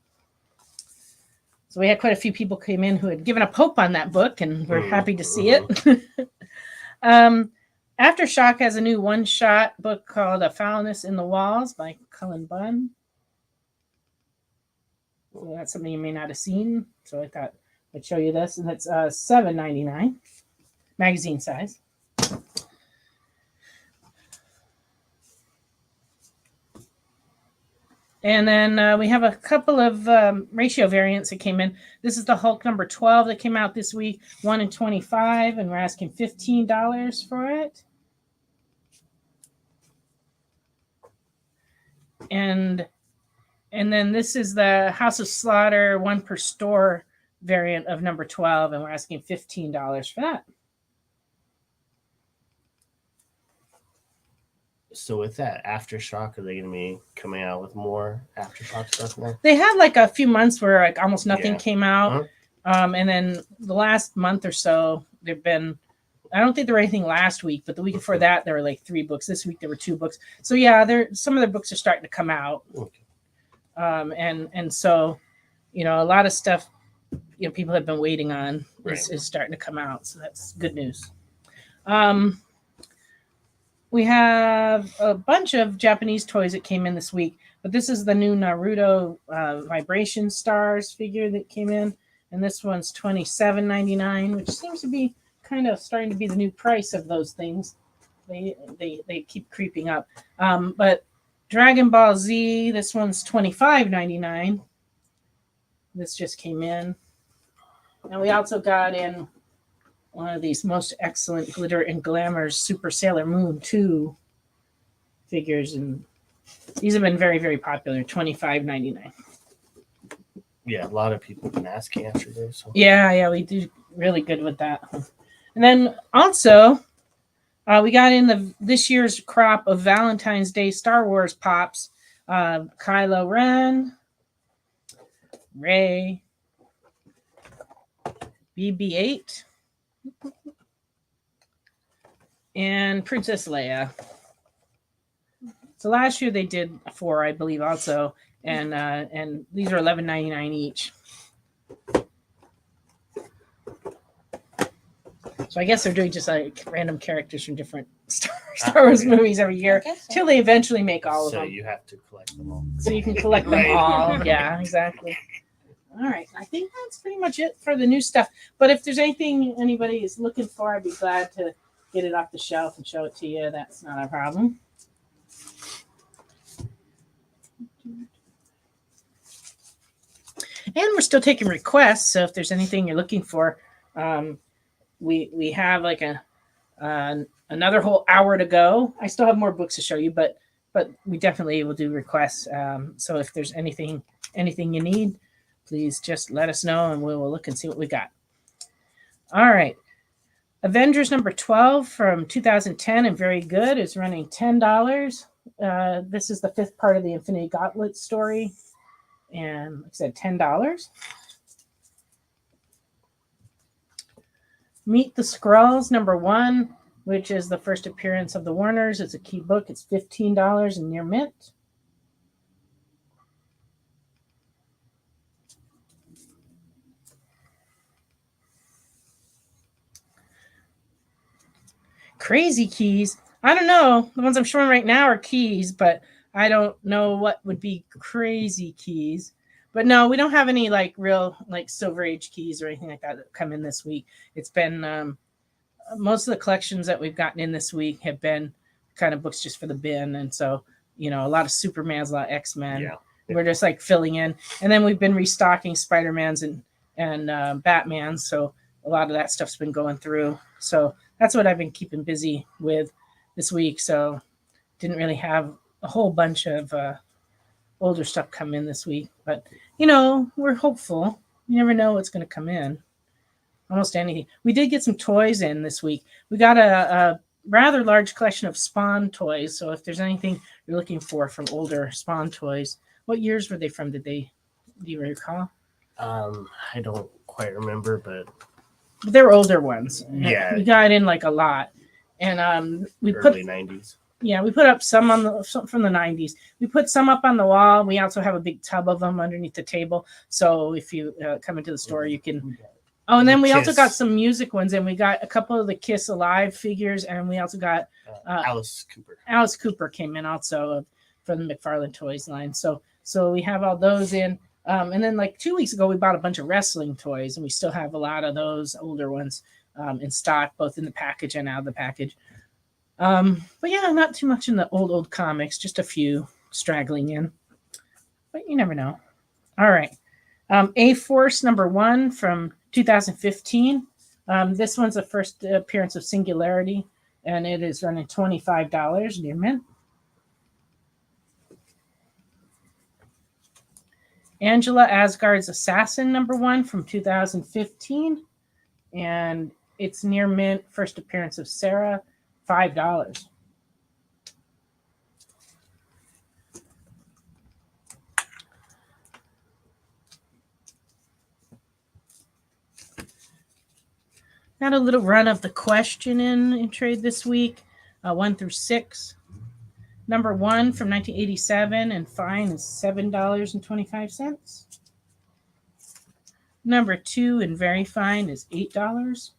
So we had quite a few people came in who had given up hope on that book, and we're happy to see it. Aftershock has a new one-shot book called A Foulness in the Walls by Cullen Bunn. So that's something you may not have seen. So I thought I'd show you this. And it's $7.99, magazine size. And then we have a couple of ratio variants that came in. This is the Hulk number 12 that came out this week, 1 in 25, and we're asking $15 for it. And then this is the House of Slaughter 1 per store variant of number 12, and we're asking $15 for that. So with that Aftershock, are they going to be coming out with more Aftershock stuff now? They had like a few months where like almost nothing Yeah. came out. And then the last month or so, there've been, I don't think there were anything last week, but the week before that, there were like 3 books. This week, there were 2 books. So yeah, some of their books are starting to come out. Okay. And so, you know, a lot of stuff, you know, people have been waiting on is starting to come out. So that's good news. We have a bunch of Japanese toys that came in this week, but this is the new Naruto Vibration Stars figure that came in, and this one's $27.99, which seems to be kind of starting to be the new price of those things. They keep creeping up. But Dragon Ball Z, this one's $25.99. This just came in, and we also got in one of these most excellent glitter and glamour Super Sailor Moon 2 figures, and these have been very, very popular. $25.99. Yeah, a lot of people have been asking after this. So. Yeah, we do really good with that. And then also, we got in this year's crop of Valentine's Day Star Wars pops. Kylo Ren, Rey, BB-8, and Princess Leia. So last year they did 4, I believe, also, and these are $11.99 each. So I guess they're doing just like random characters from different Star Wars movies every year till they eventually make all of them. So you have to collect them all. So you can collect them all. Yeah, exactly. All right. I think that's pretty much it for the new stuff. But if there's anything anybody is looking for, I'd be glad to get it off the shelf and show it to you. That's not a problem. And we're still taking requests. So if there's anything you're looking for, we have like another whole hour to go. I still have more books to show you, but we definitely will do requests. So if there's anything you need, please just let us know and we will look and see what we got. All right. Avengers number 12 from 2010 and very good is running $10. This is the 5th part of the Infinity Gauntlet story. And like I said, $10. Meet the Skrulls number 1, which is the first appearance of the Warners. It's a key book. It's $15 in near mint. Crazy keys. I don't know. The ones I'm showing right now are keys, but I don't know what would be crazy keys. But no, we don't have any like real like Silver Age keys or anything like that come in this week. It's been most of the collections that we've gotten in this week have been kind of books just for the bin. And so, you know, a lot of Supermans, a lot of X-Men. Yeah. We're just like filling in. And then we've been restocking Spider-Mans and Batmans. So a lot of that stuff's been going through. So that's what I've been keeping busy with this week. So didn't really have a whole bunch of older stuff come in this week. But, you know, we're hopeful. You never know what's going to come in. Almost anything. We did get some toys in this week. We got a rather large collection of Spawn toys. So if there's anything you're looking for from older Spawn toys, what years were they from? Do you recall? I don't quite remember, but they're older ones. Yeah, we got in like a lot, and we early 90s. Yeah, we put up some from the 90s. We put some up on the wall. We also have a big tub of them underneath the table. So if you come into the store, you can. Oh, and then we also Kiss. got some music ones, and we got a couple of the Kiss Alive figures, and we also got Alice Cooper. Alice Cooper came in also from the McFarlane Toys line. So we have all those in. And then like 2 weeks ago, we bought a bunch of wrestling toys, and we still have a lot of those older ones in stock, both in the package and out of the package. But yeah, not too much in the old comics, just a few straggling in. But you never know. All right. A-Force #1 from 2015. This one's the first appearance of Singularity, and it is running $25 near mint. Angela Asgard's Assassin #1 from 2015, and it's near mint. First appearance of Sarah, $5. Got a little run of the question in trade this week, 1 through 6. #1 from 1987 and fine is $7.25. #2 and very fine is $8.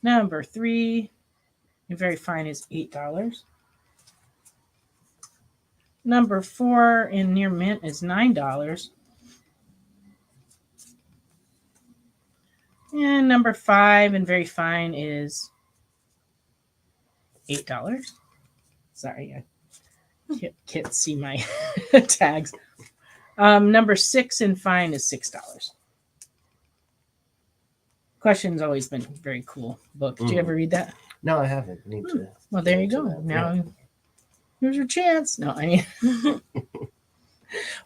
#3 and very fine is $8. #4 in near mint is $9. And #5 and very fine is $8. Sorry, I can't see my tags. #6 and fine is $6. Question's always been a very cool book. Did you ever read that? No, I haven't. I need to. Well, there you go. Now, here's your chance. No, I mean,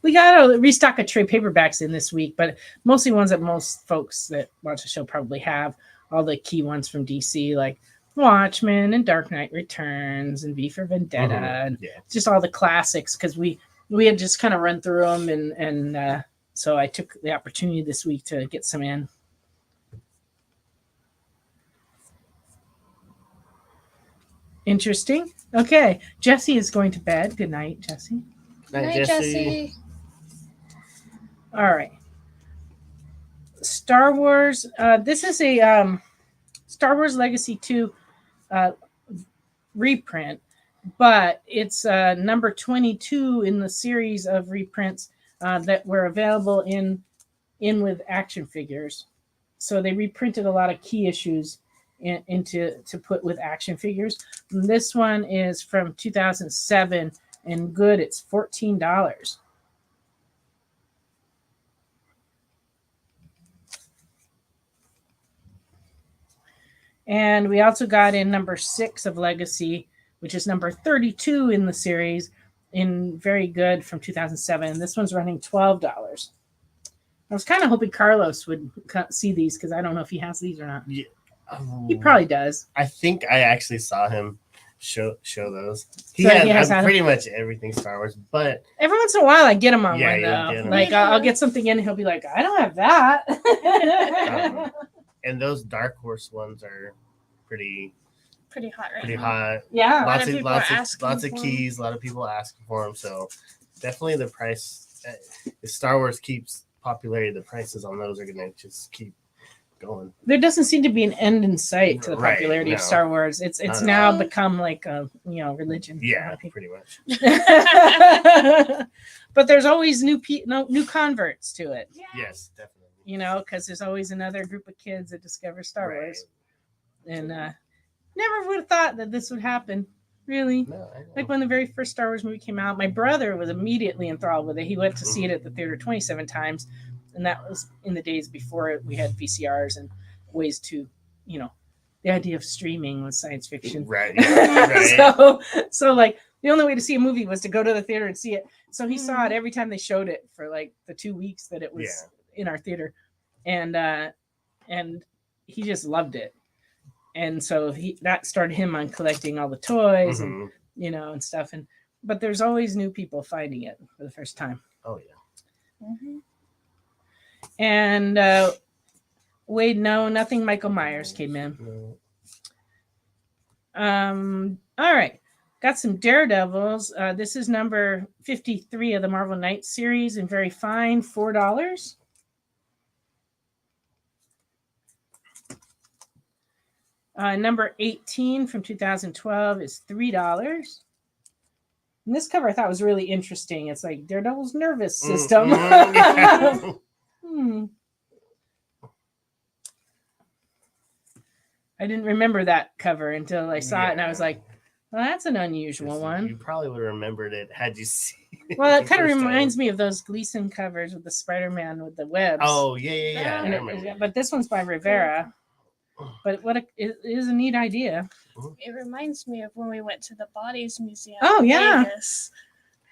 we got to restock a trade paperbacks in this week, but mostly ones that most folks that watch the show probably have. All the key ones from DC, like Watchmen and Dark Knight Returns and V for Vendetta, and just all the classics, because we had just kind of run through them, and so I took the opportunity this week to get some in. Interesting. Okay, Jesse is going to bed. Good night, Jesse. Night, Jesse. All right. Star Wars. This is a Star Wars Legacy 2 reprint, but it's number 22 in the series of reprints that were available in with action figures. So they reprinted a lot of key issues to put with action figures. And this one is from 2007, and good, it's $14. And we also got in number 6 of Legacy, which is number 32 in the series, in very good from 2007. This one's running $12. I was kind of hoping Carlos would see these, because I don't know if he has these or not. Yeah. He probably does. I think I actually saw him show those. He So has had pretty much everything Star Wars, but every once in a while I get him on Yeah, one you'll though. get 'em. Like I'll get something in, and he'll be like, "I don't have that." and those Dark Horse ones are pretty hot right pretty now. hot. Yeah. Lots of of people are asking lots of for 'em. keys. A lot of people asking for them. So definitely the price. If Star Wars keeps popularity, the prices on those are gonna just keep going. There doesn't seem to be an end in sight to the Right, popularity of no. Star Wars. It's Not at now all. become like a religion. Yeah, pretty much. But there's always new converts to it. Yes, definitely. Because there's always another group of kids that discover Star Right. Wars, and never would have thought that this would happen. Really. No, I know. Like when the very first Star Wars movie came out, my brother was immediately enthralled with it. He went to see it at the theater 27 times, and that was in the days before we had VCRs and ways to, the idea of streaming was science fiction. Right. Right. so like the only way to see a movie was to go to the theater and see it. So he saw it every time they showed it for like the 2 weeks that it was in our theater, and he just loved it. And so that started him on collecting all the toys and and stuff. But there's always new people finding it for the first time. Oh yeah. Mm-hmm. And Wade, no, nothing. Michael Myers came in. No. All right, got some Daredevils. This is number 53 of the Marvel Knights series, and very fine, $4. Number 18 from 2012 is $3. And this cover I thought was really interesting. It's like Daredevil's nervous system. Mm-hmm. I didn't remember that cover until I saw it, and I was like, well, that's an unusual You one. probably would have remembered it had you seen it. Well, it kind of reminds me of those Gleason covers with the Spider-Man with the webs. Oh, yeah. But this one's by Rivera. But it is a neat idea. It reminds me of when we went to the Bodies Museum. Oh, yeah. Vegas.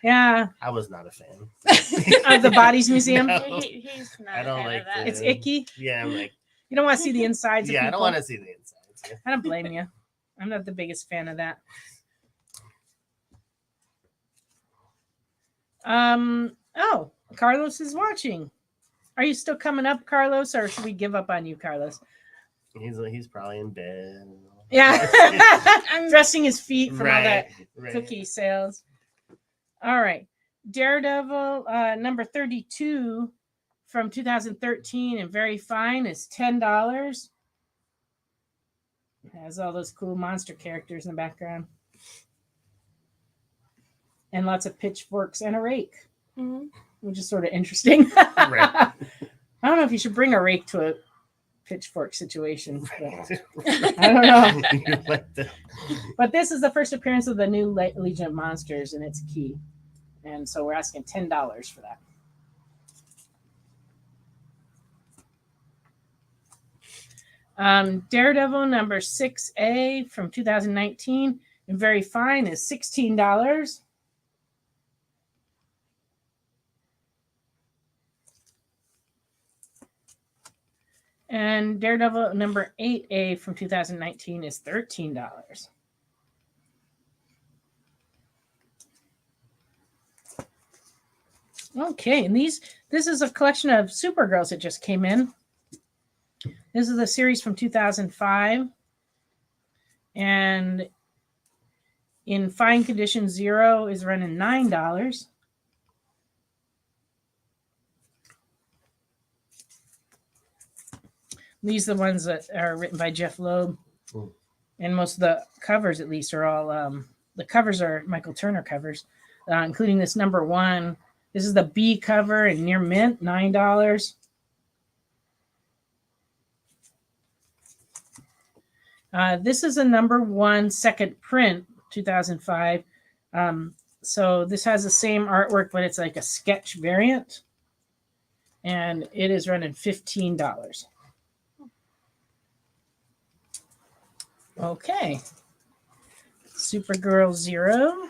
Yeah. I was not a fan. Of the Bodies Museum? No. He's not I don't a fan like of that. It's icky. Yeah, I'm like, You don't want to see the insides of yeah, people. I don't want to see the insides. Yeah. I don't blame you. I'm not the biggest fan of that. Oh, Carlos is watching. Are you still coming up, Carlos, or should we give up on you, Carlos? He's probably in bed. Yeah. I'm dressing his feet from all that right. cookie sales. All right. Daredevil number 32 from 2013 and very fine is $10. Has all those cool monster characters in the background. And lots of pitchforks and a rake, which is sort of interesting. Right. I don't know if you should bring a rake to a pitchfork situation. I don't know. But this is the first appearance of the new Legion of Monsters, and it's key. And so we're asking $10 for that. Daredevil number 6A from 2019 and very fine is $16. And Daredevil number 8A from 2019 is $13. Okay, and this is a collection of Supergirls that just came in. This is a series from 2005. And in fine condition, 0 is running $9. These are the ones that are written by Jeff Loeb. And most of the covers, at least, are all, the covers are Michael Turner covers, including this number 1. This is the B cover and near mint, $9. This is a number 1 second print, 2005. So this has the same artwork, but it's like a sketch variant. And it is running $15. Okay. Supergirl 0.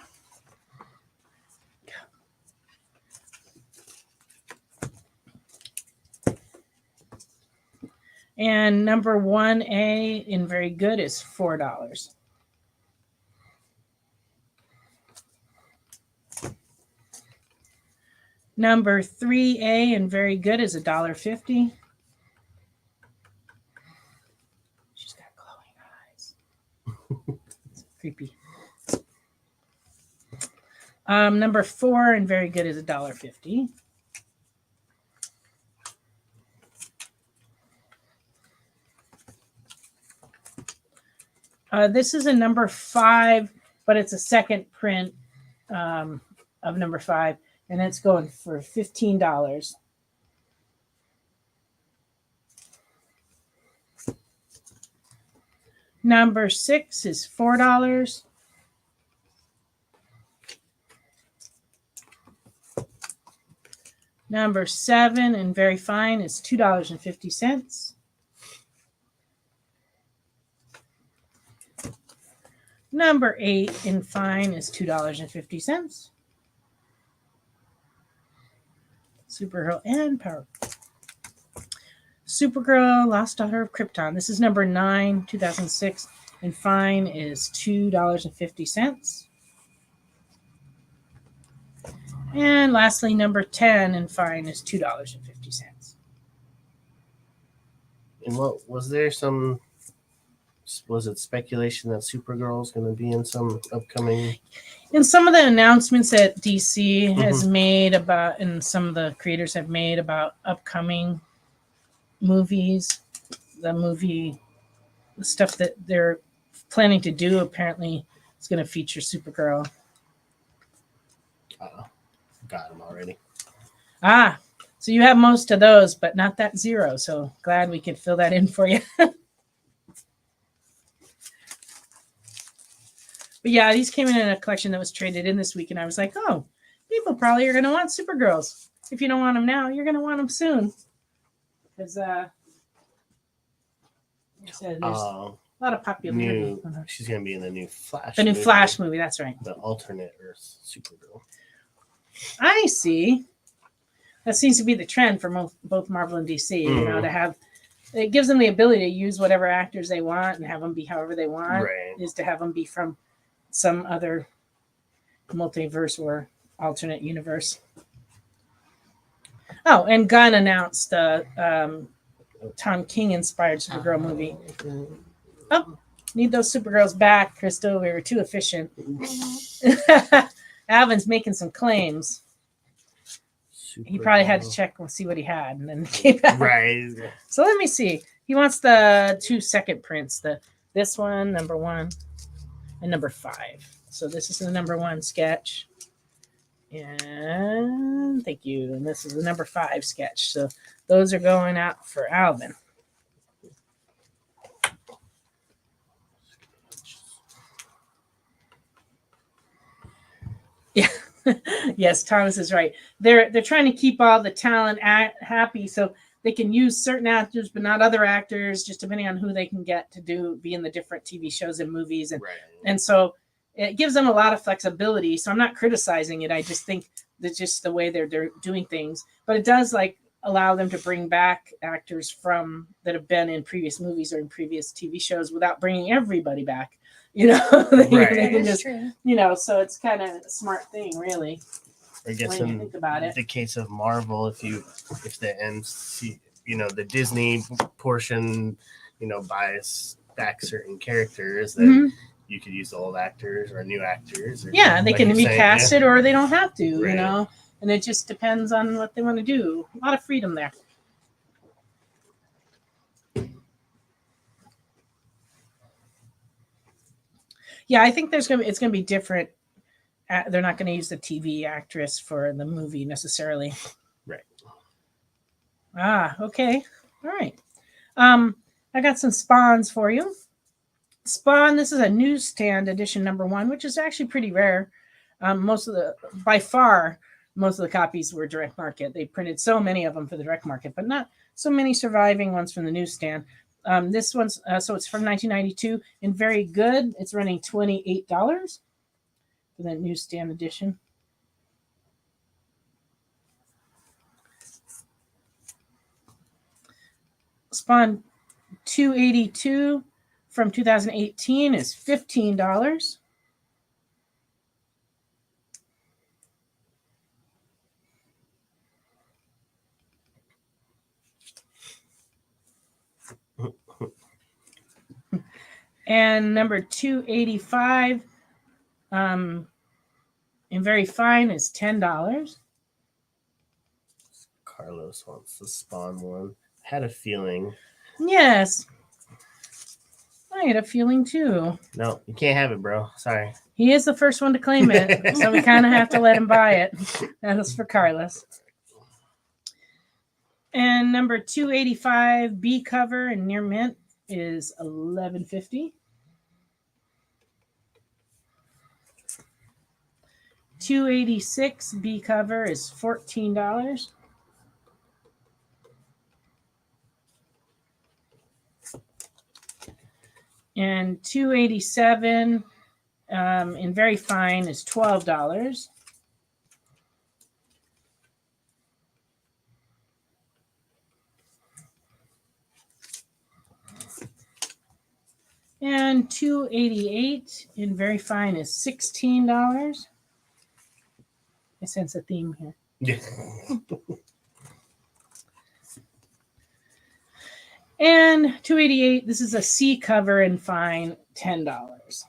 And number 1A in very good is $4. Number 3A in very good is $1.50. She's got glowing eyes. It's creepy. Number 4 in very good is $1.50. This is a number 5, but it's a second print of number 5, and it's going for $15. Number 6 is $4. Number 7 and very fine is $2.50. Number 8 in fine is $2.50. Supergirl and Power. Supergirl, Lost Daughter of Krypton. This is number 9, 2006, and fine is $2.50. And lastly, number 10 and fine is $2.50. And what was there some? Was it speculation that Supergirl is going to be in some upcoming? In some of the announcements that DC has made about, and some of the creators have made about upcoming movies, the movie the stuff that they're planning to do apparently is going to feature Supergirl. Got him already. Ah, so you have most of those, but not that zero. So glad we could fill that in for you. But yeah, these came in a collection that was traded in this week, and I was like, oh, people probably are going to want Supergirls. If you don't want them now, you're going to want them soon. Because, like I said, there's a lot of popularity. She's going to be in the new Flash. The new Flash movie, that's right. The alternate Earth Supergirl. I see. That seems to be the trend for both Marvel and DC. You know, to have it gives them the ability to use whatever actors they want and have them be however they want. Right. Is to have them be from some other multiverse or alternate universe. Oh, and Gunn announced the Tom King inspired Supergirl movie. Oh, need those Supergirls back, Crystal. We were too efficient. Alvin's making some claims. He probably had to check and see what he had, and then came back. Right. So let me see. He wants the 2 second prints. This one, number 1, and number 5. So this is the number 1 sketch, and thank you. And this is the number 5 sketch. So those are going out for Alvin. Yeah. Yes, Thomas is right. They're trying to keep all the talent happy, so they can use certain actors, but not other actors, just depending on who they can get to be in the different TV shows and movies, and so it gives them a lot of flexibility. So I'm not criticizing it. I just think that's just the way they're doing things. But it does allow them to bring back actors that have been in previous movies or in previous TV shows without bringing everybody back. They can just, so it's kind of a smart thing, really. I guess when you think about it. The case of Marvel, if the MC, the Disney portion, buys back certain characters, then you could use the old actors or new actors. Or, they can recast it, or they don't have to, right. And it just depends on what they want to do. A lot of freedom there. Yeah, I think it's going to be different. They're not going to use the TV actress for the movie necessarily. Right. Okay. All right. I got some Spawns for you. Spawn, this is a newsstand edition number 1, which is actually pretty rare. By far, most of the copies were direct market. They printed so many of them for the direct market, but not so many surviving ones from the newsstand. This one's so it's from 1992 and very good. It's running $28 for the newsstand edition. Spawn 282 from 2018 is $15. And number 285 in very fine is $10. Carlos wants the Spawn one. Had a feeling. Yes. I had a feeling too. No, you can't have it, bro. Sorry. He is the first one to claim it, so we kind of have to let him buy it. That was for Carlos. And number 285 B cover in near mint is $11.50. 286 B cover is $14. And 287 in very fine is $12. And 288 in very fine is $16. I sense a theme here. Yeah. And 288, this is a C cover in fine, $10.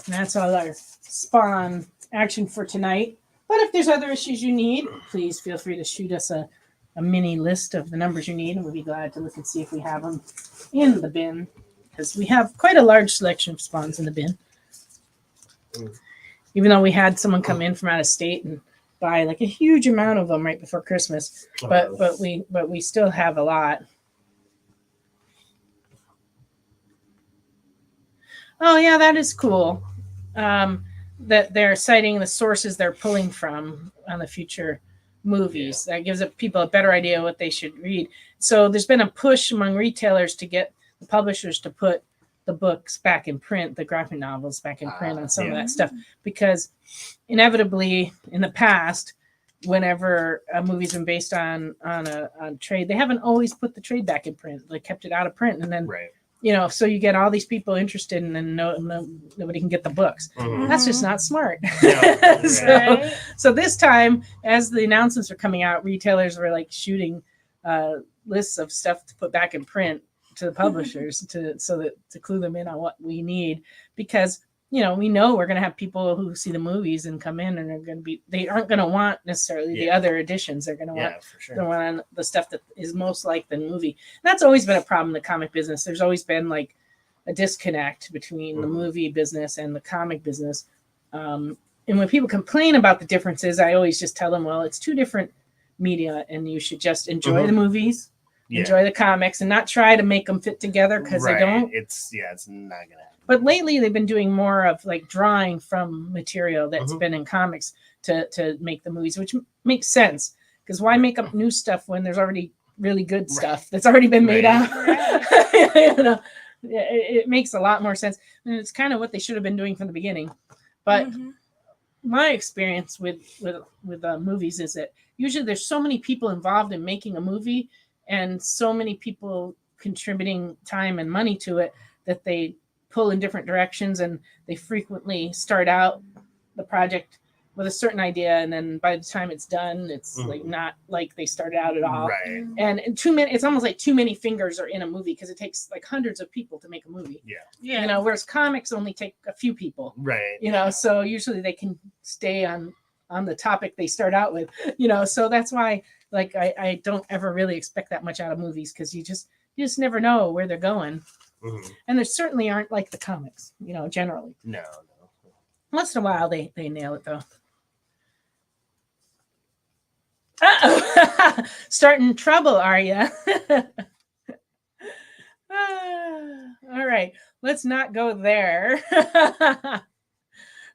And that's all our Spawn action for tonight. But if there's other issues you need, please feel free to shoot us a mini list of the numbers you need, and we'll be glad to look and see if we have them in the bin, because we have quite a large selection of Spawns in the bin. Even though we had someone come in from out of state and buy like a huge amount of them right before Christmas, but we still have a lot. Oh yeah, that is cool. That they're citing the sources they're pulling from on the future movies. That gives people a better idea of what they should read. So there's been a push among retailers to get the publishers to put the books back in print, the graphic novels back in print on some of that stuff, because inevitably in the past, whenever a movie's been based on trade, they haven't always put the trade back in print. They kept it out of print, and then so you get all these people interested, and then nobody can get the books. That's just not smart. So this time, as the announcements are coming out, retailers were like shooting lists of stuff to put back in print to the publishers to clue them in on what we need, because we know we're going to have people who see the movies and come in, and they aren't going to want necessarily the other editions. They're going to want they want the stuff that is most like the movie. And that's always been a problem in the comic business. There's always been like a disconnect between the movie business and the comic business. And when people complain about the differences, I always just tell them, well, it's two different media, and you should just enjoy the movies, enjoy the comics, and not try to make them fit together, because they don't. It's not gonna happen. But lately they've been doing more of like drawing from material that's been in comics to make the movies, which makes sense, because why make up new stuff when there's already really good stuff that's already been made out? It makes a lot more sense, and it's kind of what they should have been doing from the beginning. But my experience with movies is that usually there's so many people involved in making a movie, and so many people contributing time and money to it, that they pull in different directions, and they frequently start out the project with a certain idea, and then by the time it's done, it's like not like they started out at all. And it's almost like too many fingers are in a movie, because it takes like hundreds of people to make a movie. Whereas comics only take a few people. So usually they can stay on the topic they start out with. So that's why like I don't ever really expect that much out of movies, because you just never know where they're going. And there certainly aren't like the comics, generally. No. Once in a while they nail it, though. Uh-oh. Starting trouble, are you? All right, let's not go there.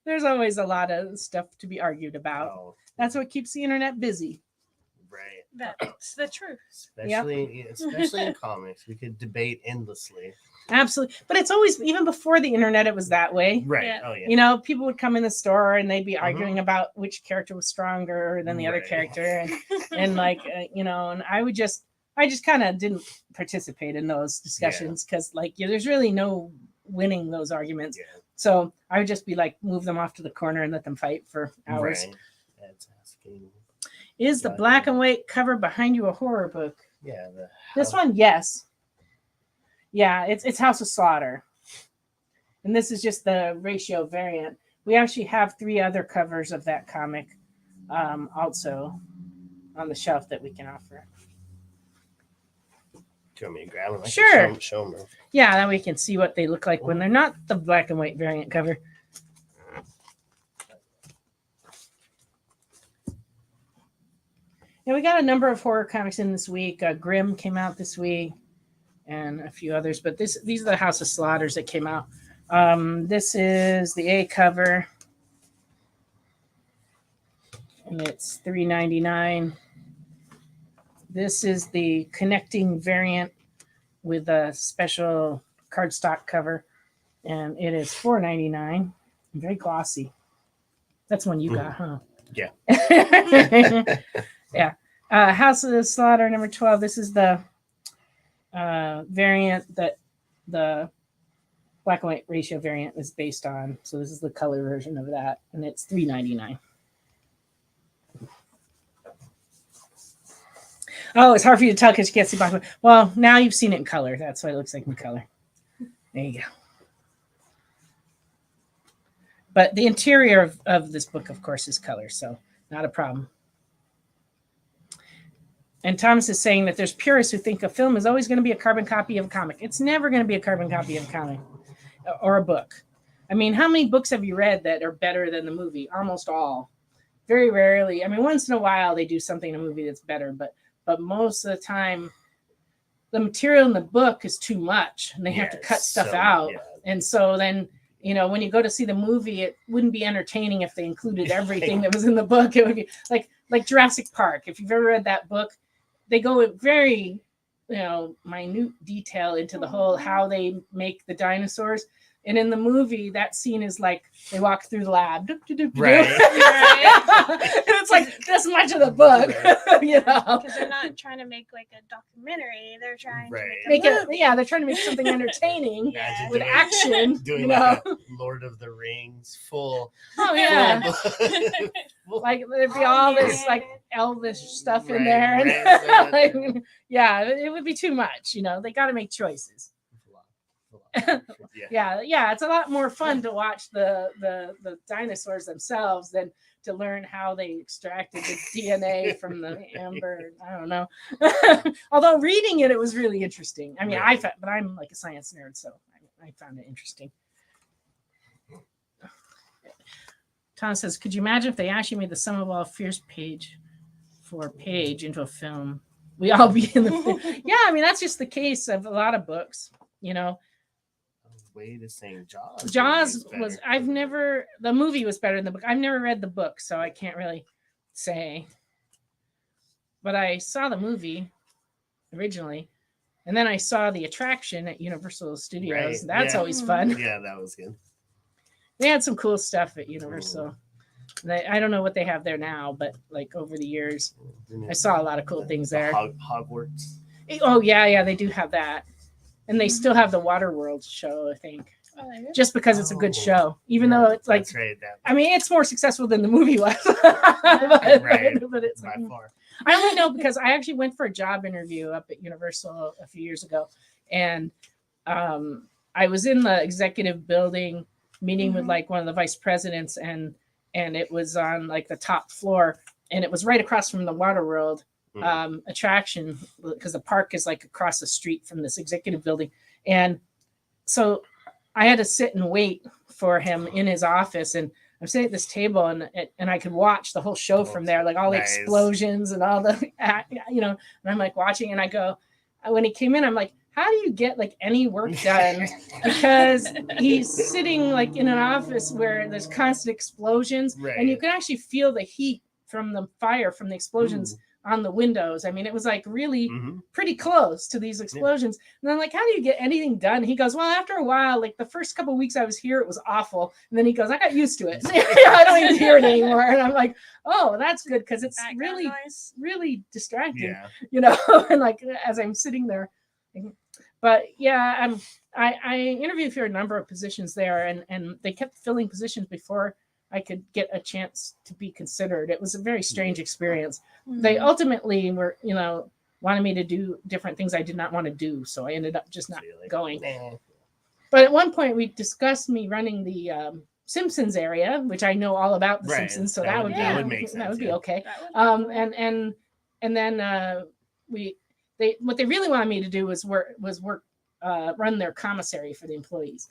There's always a lot of stuff to be argued about. That's what keeps the internet busy. That's the truth. Especially in comics, we could debate endlessly. Absolutely. But it's always, even before the internet, it was that way. People would come in the store and they'd be arguing about which character was stronger than the other character, and like and I just kind of didn't participate in those discussions, because there's really no winning those arguments. So I would just be like, move them off to the corner and let them fight for hours. That's asking. Is the black and white cover behind you a horror book? This one, yes. Yeah, it's House of Slaughter. And this is just the ratio variant. We actually have 3 other covers of that comic also on the shelf that we can offer. Do you want me to grab them? Sure. Show them. Yeah, then we can see what they look like when they're not the black and white variant cover. Yeah, we got a number of horror comics in this week. Grimm came out this week, and a few others. But these are the House of Slaughters that came out. This is the A cover, and it's $3.99. This is the connecting variant with a special cardstock cover, and it is $4.99. Very glossy. That's one you got, huh? Yeah. Yeah. House of the Slaughter number 12. This is the variant that the black and white ratio variant is based on. So this is the color version of that, and it's $3.99. Oh, it's hard for you to tell because you can't see black and white. Well, now you've seen it in color. That's what it looks like in color. There you go. But the interior of this book, of course, is color, so not a problem. And Thomas is saying that there's purists who think a film is always going to be a carbon copy of a comic. It's never going to be a carbon copy of a comic or a book. I mean, how many books have you read that are better than the movie? Almost all. Very rarely. I mean, once in a while they do something in a movie that's better, but most of the time the material in the book is too much and they have to cut stuff out. Yeah. And so then, you know, when you go to see the movie, it wouldn't be entertaining if they included everything that was in the book. It would be like Jurassic Park. If you've ever read that book, they go with very, you know, minute detail into the whole how they make the dinosaurs. And in the movie, that scene is like they walk through the lab. Right. And it's like this much of the book, you know. Because they're not trying to make like a documentary. They're trying to make it. Yeah, they're trying to make something entertaining with action. Doing you like know? a Lord of the Rings full. Oh yeah. Like there'd be all this like Elvish stuff in there. And, like, yeah, it would be too much. You know, they got to make choices. Yeah, it's a lot more fun to watch the dinosaurs themselves than to learn how they extracted the DNA from the amber. I don't know. Although reading it was really interesting. I mean, but I'm like a science nerd, so I found it interesting. Tom says, "Could you imagine if they actually made the Sum of All Fears page for page into a film? We all be in the yeah. I mean, that's just the case of a lot of books, you know." Way to saying Jaws. Jaws was the movie was better than the book. I've never read the book, so I can't really say. But I saw the movie originally, and then I saw the attraction at Universal Studios. Right. That's always fun. Yeah, that was good. They had some cool stuff at Universal. I don't know what they have there now, but like over the years, I saw a lot of cool things there. Hogwarts. Oh yeah, they do have that. And they still have the Waterworld show, I think, just because it's a good show, even though it's like, I mean, it's more successful than the movie was. But it's by far. I only know because I actually went for a job interview up at Universal a few years ago, and I was in the executive building meeting with like one of the vice presidents, and it was on like the top floor, and it was right across from the Waterworld attraction because the park is like across the street from this executive building. And so I had to sit and wait for him in his office, and I'm sitting at this table and I could watch the whole show from there, like all the explosions and all the, you know, and I'm like watching, and I go, when he came in, I'm like, how do you get like any work done? Because he's sitting like in an office where there's constant explosions, and you can actually feel the heat from the fire from the explosions on the windows. I mean, it was like really pretty close to these explosions. And I'm like, how do you get anything done? He goes, well, after a while, like the first couple of weeks I was here, it was awful. And then he goes, I got used to it. I don't even hear it anymore. And I'm like, oh, that's good. Cause it's really, really distracting, you know, and like, as I'm sitting there, but yeah, I interviewed for a number of positions there, and they kept filling positions before I could get a chance to be considered. It was a very strange experience. They ultimately were, you know, wanted me to do different things I did not want to do. So I ended up just not going. But at one point we discussed me running the Simpsons area, which I know all about the Simpsons. So that would be okay. And then what they really wanted me to do was run their commissary for the employees.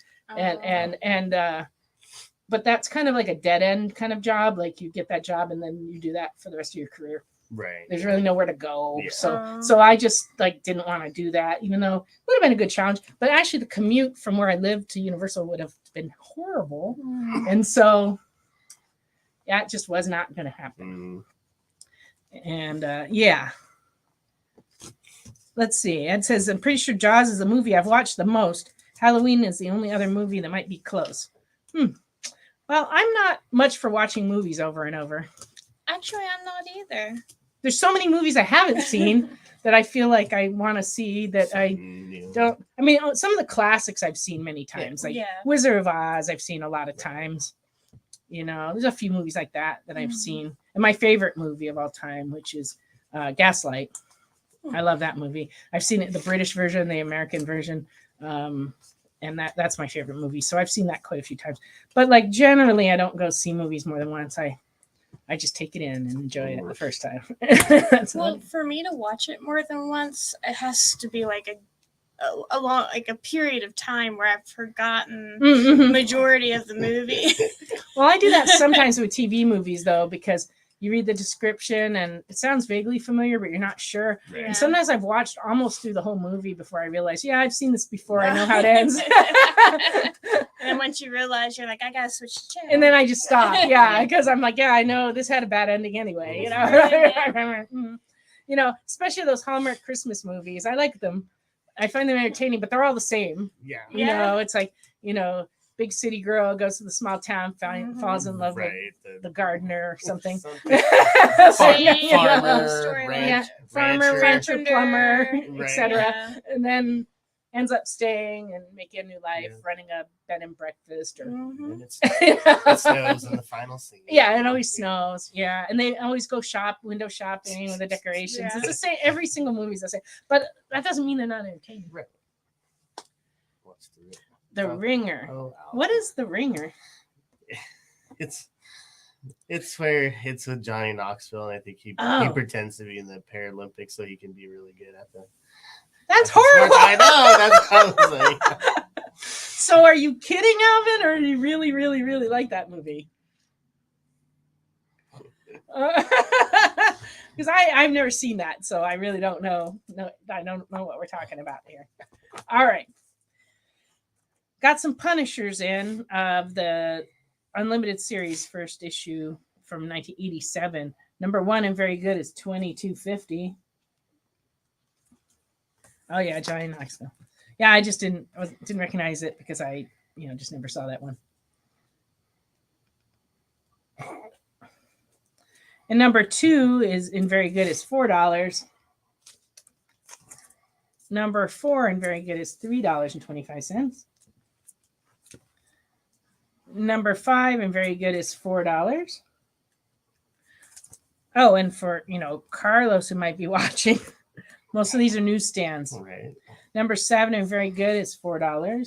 But that's kind of like a dead end kind of job. Like you get that job and then you do that for the rest of your career. Right. There's really nowhere to go. Yeah. So I just like didn't want to do that, even though it would have been a good challenge. But actually the commute from where I lived to Universal would have been horrible. And so that just was not going to happen. And let's see. Ed says, I'm pretty sure Jaws is the movie I've watched the most. Halloween is the only other movie that might be close. Well, I'm not much for watching movies over and over. Actually, I'm not either. There's so many movies I haven't seen that I feel like I want to see that I don't. I mean, some of the classics I've seen many times, like Wizard of Oz, I've seen a lot of times. You know, there's a few movies like that I've seen. And my favorite movie of all time, which is Gaslight. I love that movie. I've seen it, the British version, the American version. and that's my favorite movie. So I've seen that quite a few times. But like generally, I don't go see movies more than once. I just take it in and enjoy it the first time. Well, for me to watch it more than once, it has to be like a long, like a period of time where I've forgotten the majority of the movie. Well, I do that sometimes with TV movies though, because you read the description and it sounds vaguely familiar, but you're not sure. Yeah. And sometimes I've watched almost through the whole movie before I realize, yeah, I've seen this before. I know how it ends. And then once you realize, you're like, I gotta switch the channel. And then I just stop. Yeah, because I'm like, yeah, I know this had a bad ending anyway. You know, I remember, you know, especially those Hallmark Christmas movies. I like them. I find them entertaining, but they're all the same. Yeah. You know, it's like, you know, big city girl goes to the small town, falls in love with the gardener or something. Farmer, rancher, plumber, etc. And then ends up staying and making a new life, running a bed and breakfast. Or and it snows in the final scene. Yeah, it always snows. Yeah, and they always go window shopping with the decorations. Yeah. It's the same. Every single movie's the same, but that doesn't mean they're not entertaining. Right. What's The Ringer. Oh, What is The Ringer? It's where it's with Johnny Knoxville, and I think he pretends to be in the Paralympics so he can be really good at them. That's horrible. I know. That's what I was like. So, are you kidding, Alvin, or do you really, really, really like that movie? Because I've never seen that, so I really don't know. No, I don't know what we're talking about here. All right. Got some Punishers in of the Unlimited series, first issue from 1987. Number 1 and very good is 2250. Oh yeah, Johnny Knoxville. Yeah, I just didn't recognize it because I, just never saw that one. And number 2 is in very good is $4. Number 4 in very good is $3.25. Number 5 and very good is $4. Oh, and for Carlos who might be watching, most of these are newsstands. Right. Number 7 and very good is $4. I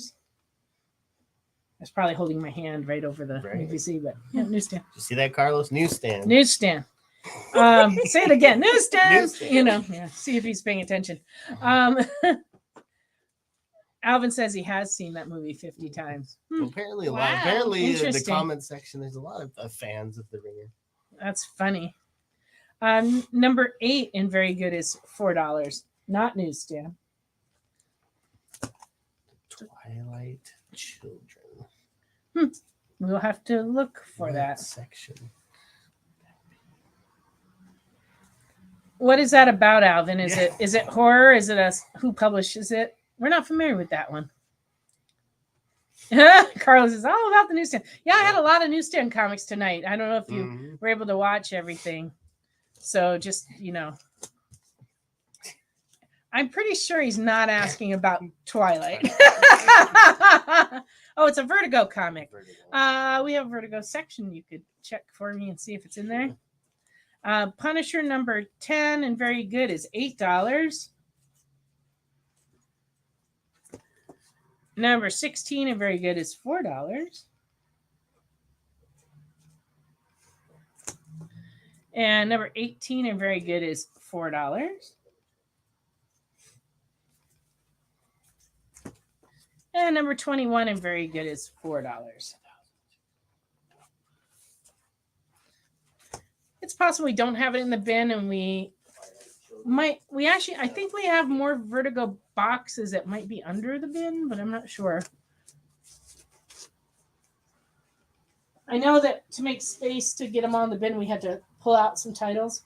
was probably holding my hand right over the UVC, but newsstand. You see that, Carlos? Newsstand. Newsstand. Say it again. Newsstand. See if he's paying attention. Alvin says he has seen that movie 50 times. Well, apparently, in the comment section, there's a lot of fans of The Ringer. That's funny. Number 8 in very good is $4, not newsstand. Twilight Children. We'll have to look for that section. What is that about, Alvin? Is it horror? Is it who publishes it? We're not familiar with that one. Carlos is all about the newsstand. Yeah, I had a lot of newsstand comics tonight. I don't know if you were able to watch everything. So just, I'm pretty sure he's not asking about Twilight. Oh, it's a Vertigo comic. We have a Vertigo section. You could check for me and see if it's in there. Punisher number 10 and very good is $8. Number 16 and very good is $4. And number 18 and very good is $4. And number 21 and very good is $4. It's possible we don't have it in the bin, and I think we have more Vertigo boxes that might be under the bin, but I'm not sure. I know that to make space to get them on the bin, we had to pull out some titles.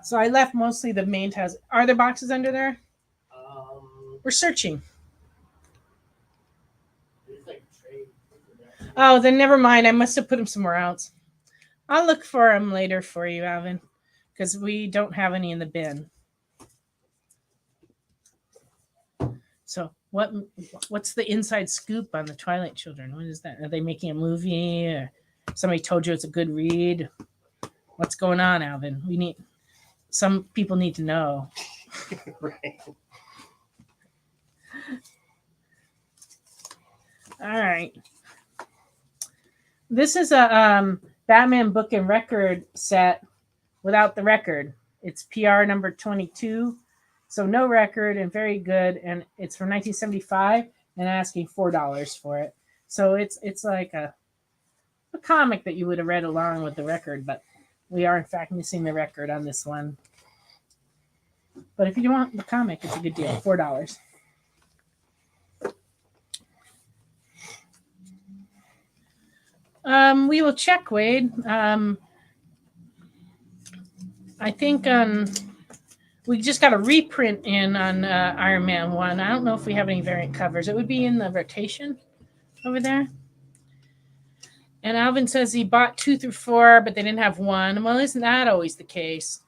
So I left mostly the main titles. Are there boxes under there? We're searching. Oh, then never mind. I must have put them somewhere else. I'll look for them later for you, Alvin, because we don't have any in the bin. So what's the inside scoop on the Twilight Children? What is that? Are they making a movie? Or somebody told you it's a good read? What's going on, Alvin? Some people need to know. Right. All right. This is a Batman book and record set without the record. It's PR number 22. So no record and very good. And it's from 1975 and asking $4 for it. So it's like a comic that you would have read along with the record, but we are in fact missing the record on this one. But if you want the comic, it's a good deal. $4. We will check, Wade. I think we just got a reprint in on Iron Man 1. I don't know if we have any variant covers. It would be in the rotation over there. And Alvin says he bought 2 through 4, but they didn't have 1. Well, isn't that always the case?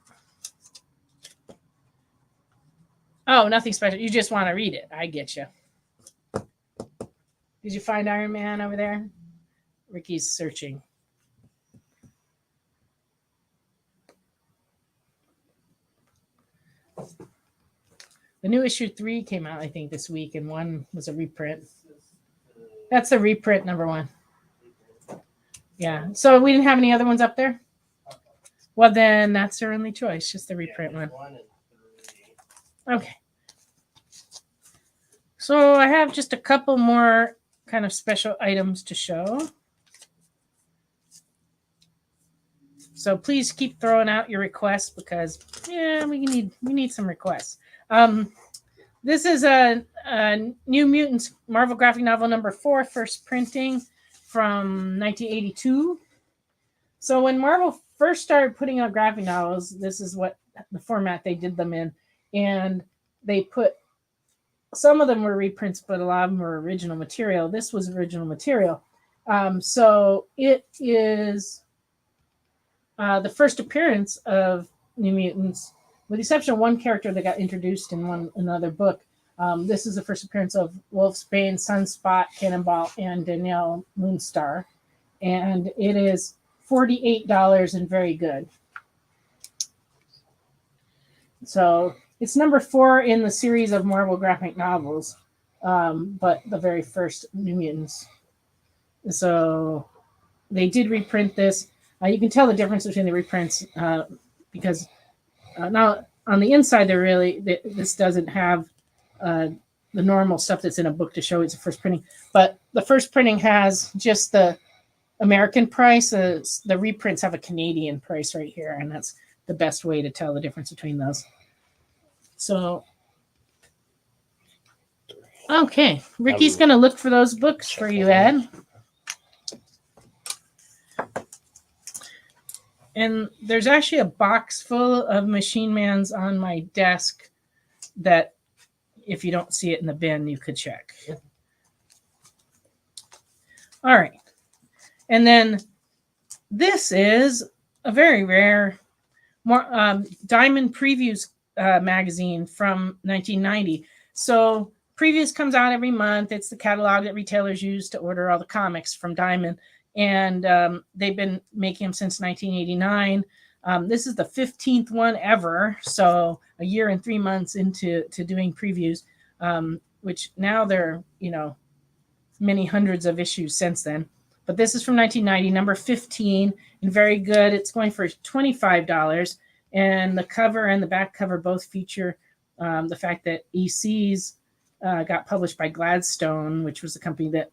Oh, nothing special. You just want to read it. I get you. Did you find Iron Man over there? Ricky's searching. The new issue 3 came out, I think, this week, and 1 was a reprint. That's the reprint number 1. Yeah. So we didn't have any other ones up there? Well, then that's their only choice, just the reprint one. Okay. So I have just a couple more kind of special items to show. So please keep throwing out your requests because we need some requests. This is a New Mutants Marvel graphic novel number 4, first printing from 1982. So when Marvel first started putting out graphic novels, this is what the format they did them in, and they put some of them were reprints, but a lot of them were original material. This was original material. So it is the first appearance of New Mutants, with the exception of one character that got introduced in another book. This is the first appearance of Wolfsbane, Sunspot, Cannonball, and Danielle Moonstar. And it is $48 and very good. So it's number 4 in the series of Marvel graphic novels, but the very first New Mutants. So they did reprint this. You can tell the difference between the reprints because now on the inside, this doesn't have the normal stuff that's in a book to show it's a first printing. But the first printing has just the American price. The reprints have a Canadian price right here, and that's the best way to tell the difference between those. So, okay, Ricky's going to look for those books for you, Ed. And there's actually a box full of Machine Mans on my desk that if you don't see it in the bin, you could check. All right. And then this is a very rare Diamond Previews magazine from 1990. So Previews comes out every month. It's the catalog that retailers use to order all the comics from Diamond. And they've been making them since 1989. This is the 15th one ever. So a year and 3 months into doing previews, which now they're, many hundreds of issues since then. But this is from 1990, number 15, and very good. It's going for $25. And the cover and the back cover both feature the fact that ECs got published by Gladstone, which was the company that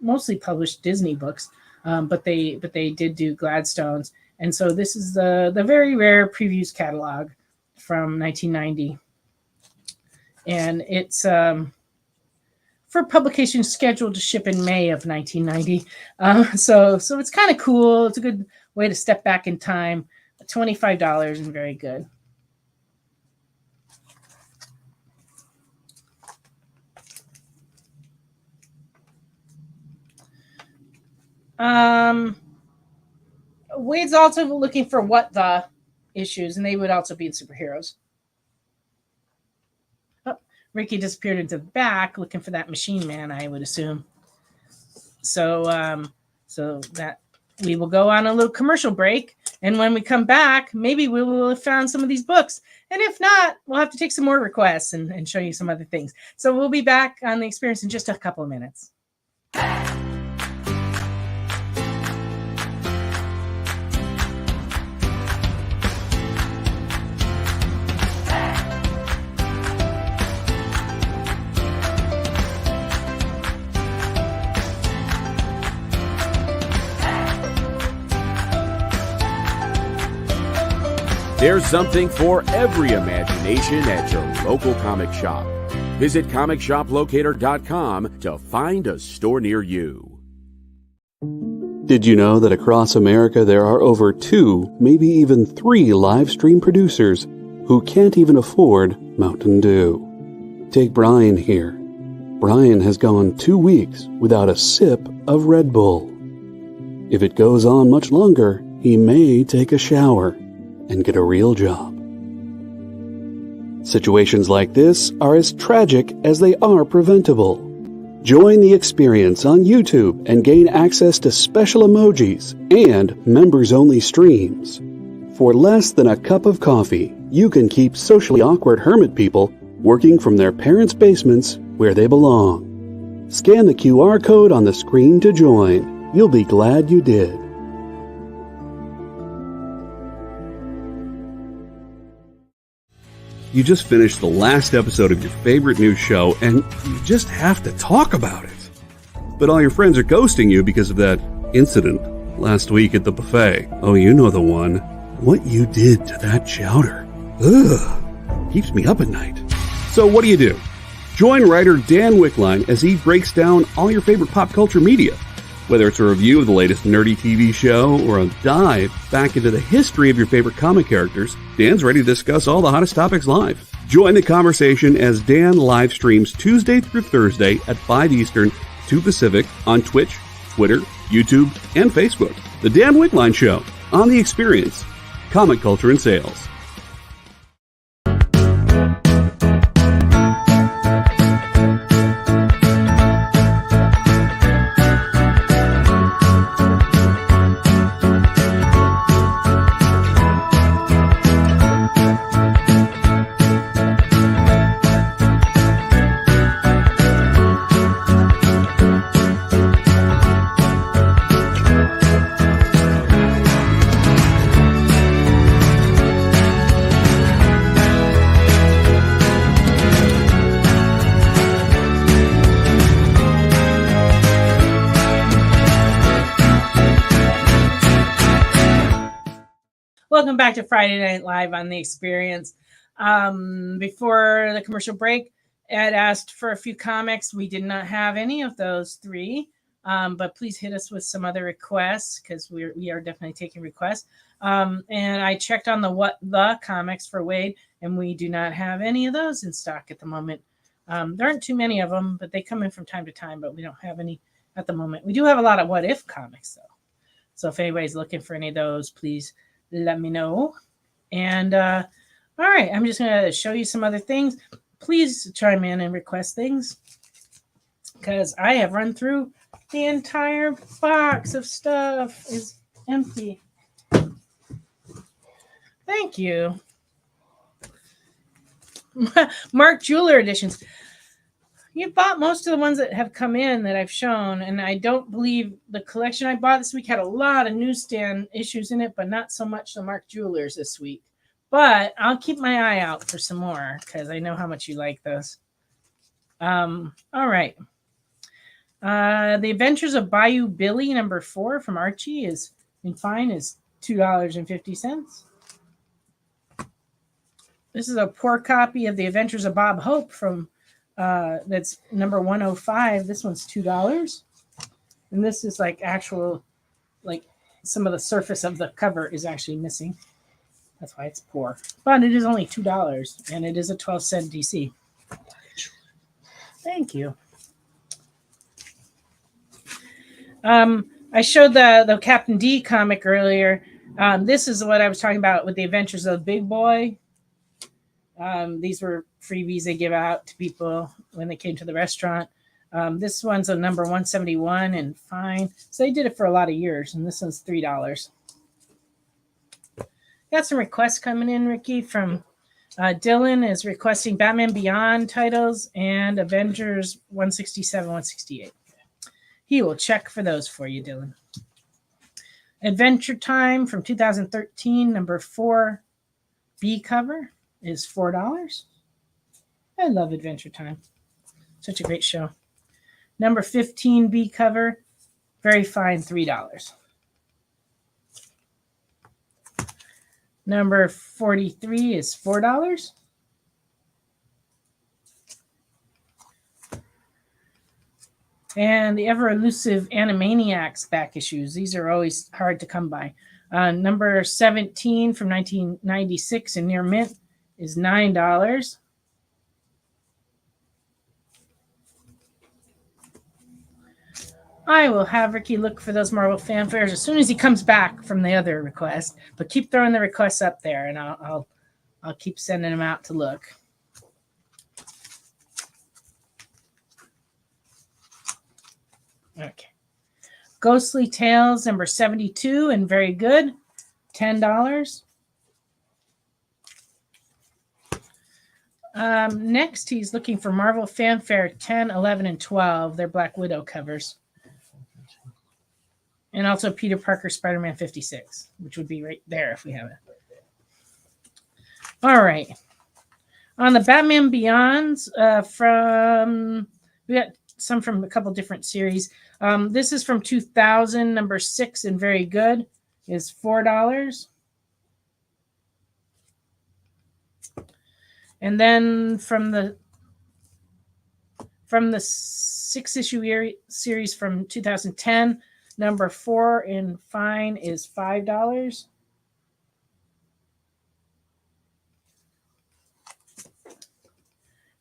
mostly published Disney books, but they did do Gladstones. And so this is the very rare Previews catalog from 1990. And it's for publication scheduled to ship in May of 1990. So it's kind of cool. It's a good way to step back in time. $25 and very good. Wade's also looking for What the issues, and they would also be in superheroes. Oh, Ricky disappeared into the back looking for that Machine Man, I would assume. So that we will go on a little commercial break, and when we come back, maybe we will have found some of these books. And if not, we'll have to take some more requests and show you some other things. So we'll be back on the experience in just a couple of minutes. There's something for every imagination at your local comic shop. Visit comicshoplocator.com to find a store near you. Did you know that across America there are over 2, maybe even 3 live stream producers who can't even afford Mountain Dew? Take Brian here. Brian has gone 2 weeks without a sip of Red Bull. If it goes on much longer, he may take a shower and get a real job. Situations like this are as tragic as they are preventable. Join the experience on YouTube and gain access to special emojis and members-only streams. For less than a cup of coffee, you can keep socially awkward hermit people working from their parents' basements where they belong. Scan the QR code on the screen to join. You'll be glad you did. You just finished the last episode of your favorite news show, and you just have to talk about it. But all your friends are ghosting you because of that incident last week at the buffet. Oh, you know the one. What you did to that chowder. Ugh. Keeps me up at night. So what do? Join writer Dan Wickline as he breaks down all your favorite pop culture media. Whether it's a review of the latest nerdy TV show or a dive back into the history of your favorite comic characters, Dan's ready to discuss all the hottest topics live. Join the conversation as Dan live streams Tuesday through Thursday at 5 Eastern, 2 Pacific on Twitch, Twitter, YouTube, and Facebook. The Dan Wickline Show on The Experience, Comic Culture and Sales. Welcome back to Friday Night Live on The Experience. Before the commercial break, Ed asked for a few comics. We did not have any of those 3, but please hit us with some other requests because we are definitely taking requests. And I checked on the What the comics for Wade, and we do not have any of those in stock at the moment. There aren't too many of them, but they come in from time to time, but we don't have any at the moment. We do have a lot of What If comics, though. So if anybody's looking for any of those, please let me know. And all right, I'm just going to show you some other things. Please chime in and request things because I have run through the entire box of stuff is empty. Thank you. Mark Jeweler editions. You bought most of the ones that have come in that I've shown, and I don't believe the collection I bought this week had a lot of newsstand issues in it, but not so much the Mark Jewelers this week. But I'll keep my eye out for some more because I know how much you like those. All right. The Adventures of Bayou Billy #4 from Archie is $2.50. This is a poor copy of The Adventures of Bob Hope from that's number 105. This one's $2. And this is like actual, like some of the surface of the cover is actually missing. That's why it's poor. But it is only $2 and it is a 12-cent DC. Thank you. I showed the Captain D comic earlier. This is what I was talking about with the Adventures of the Big Boy. These were freebies they give out to people when they came to the restaurant. This one's a number 171 and fine. So they did it for a lot of years, and this one's $3. Got some requests coming in, Ricky, from Dylan is requesting Batman Beyond titles and Avengers 167, 168. he will check for those for you, Dylan. Adventure Time from 2013, number 4 B cover is $4. I love Adventure Time. Such a great show. Number 15 B cover, very fine, $3. Number 43 is $4. And the ever elusive Animaniacs back issues. These are always hard to come by. Number 17 from 1996 in near mint is $9. I will have Ricky look for those Marvel fanfares as soon as he comes back from the other request. But keep throwing the requests up there, and I'll keep sending them out to look. Okay. Ghostly Tales number 72 and very good, $10. Next, he's looking for Marvel Fanfare 10, 11, and 12. They're Black Widow covers. And also Peter Parker Spider-Man 56, which would be right there if we have it. All right. On the Batman Beyonds, we got some from a couple different series. This is from 2000, number 6, and very good, is $4. And then from the 6-issue series from 2010, number 4 in fine is $5.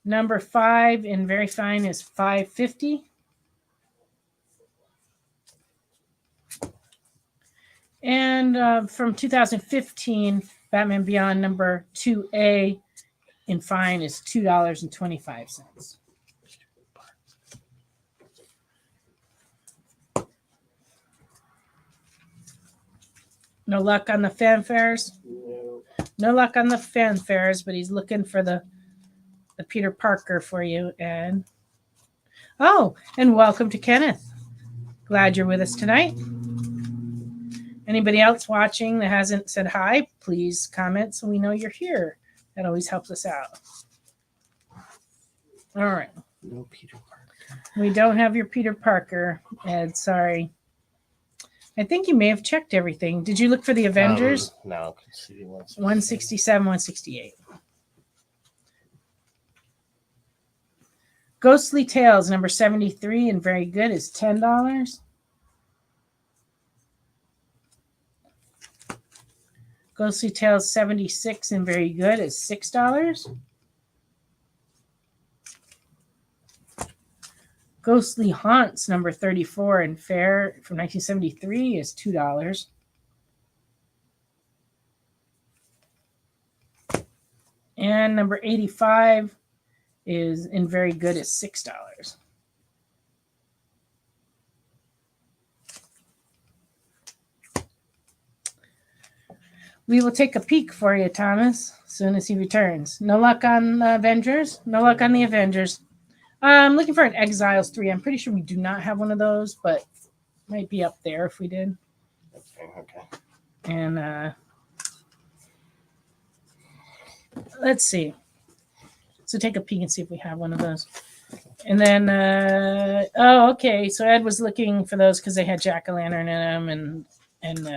Number 5 in very fine is $5.50. And from 2015, Batman Beyond number 2A in fine is $2.25. No luck on the fanfares? No luck on the fanfares, but he's looking for the Peter Parker for you. And welcome to Kenneth. Glad you're with us tonight. Anybody else watching that hasn't said hi, please comment so we know you're here. That always helps us out. All right. No Peter Parker. We don't have your Peter Parker, Ed. Sorry. I think you may have checked everything. Did you look for the Avengers? No. 167, 168. Ghostly Tales, number 73, and very good, is $10. Ghostly Tales 76 and very good is $6. Ghostly Haunts number 34 and fair from 1973 is $2. And number 85 is in very good is $6. We will take a peek for you, Thomas, as soon as he returns. No luck on the Avengers? No luck on the Avengers. I'm looking for an Exiles 3. I'm pretty sure we do not have one of those, but might be up there if we did. Okay. And let's see. So take a peek and see if we have one of those. And then, okay. So Ed was looking for those because they had Jack-o'-lantern in them, and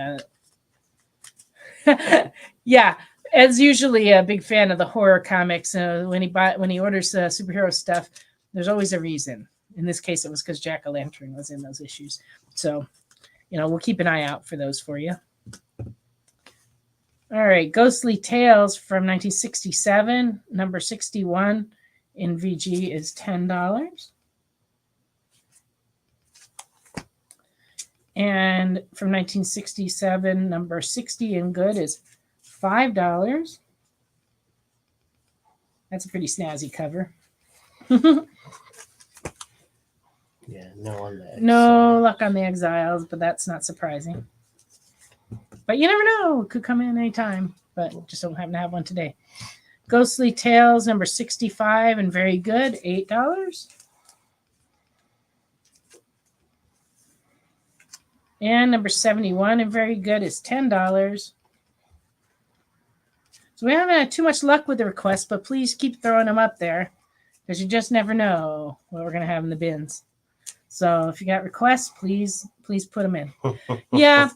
yeah, Ed's usually a big fan of the horror comics. When he orders superhero stuff, there's always a reason. In this case, it was because Jack-o'-lantern was in those issues. So, we'll keep an eye out for those for you. All right, Ghostly Tales from 1967, number 61 in VG is $10. And from 1967, number 60 in good is $5. That's a pretty snazzy cover. Yeah, no on the Exiles. No luck on the Exiles, but that's not surprising. But you never know. It could come in anytime, but just don't happen to have one today. Ghostly Tales, number 65 and very good, $8. And number 71, and very good, is $10. So we haven't had too much luck with the requests, but please keep throwing them up there because you just never know what we're going to have in the bins. So if you got requests, please put them in. Yeah,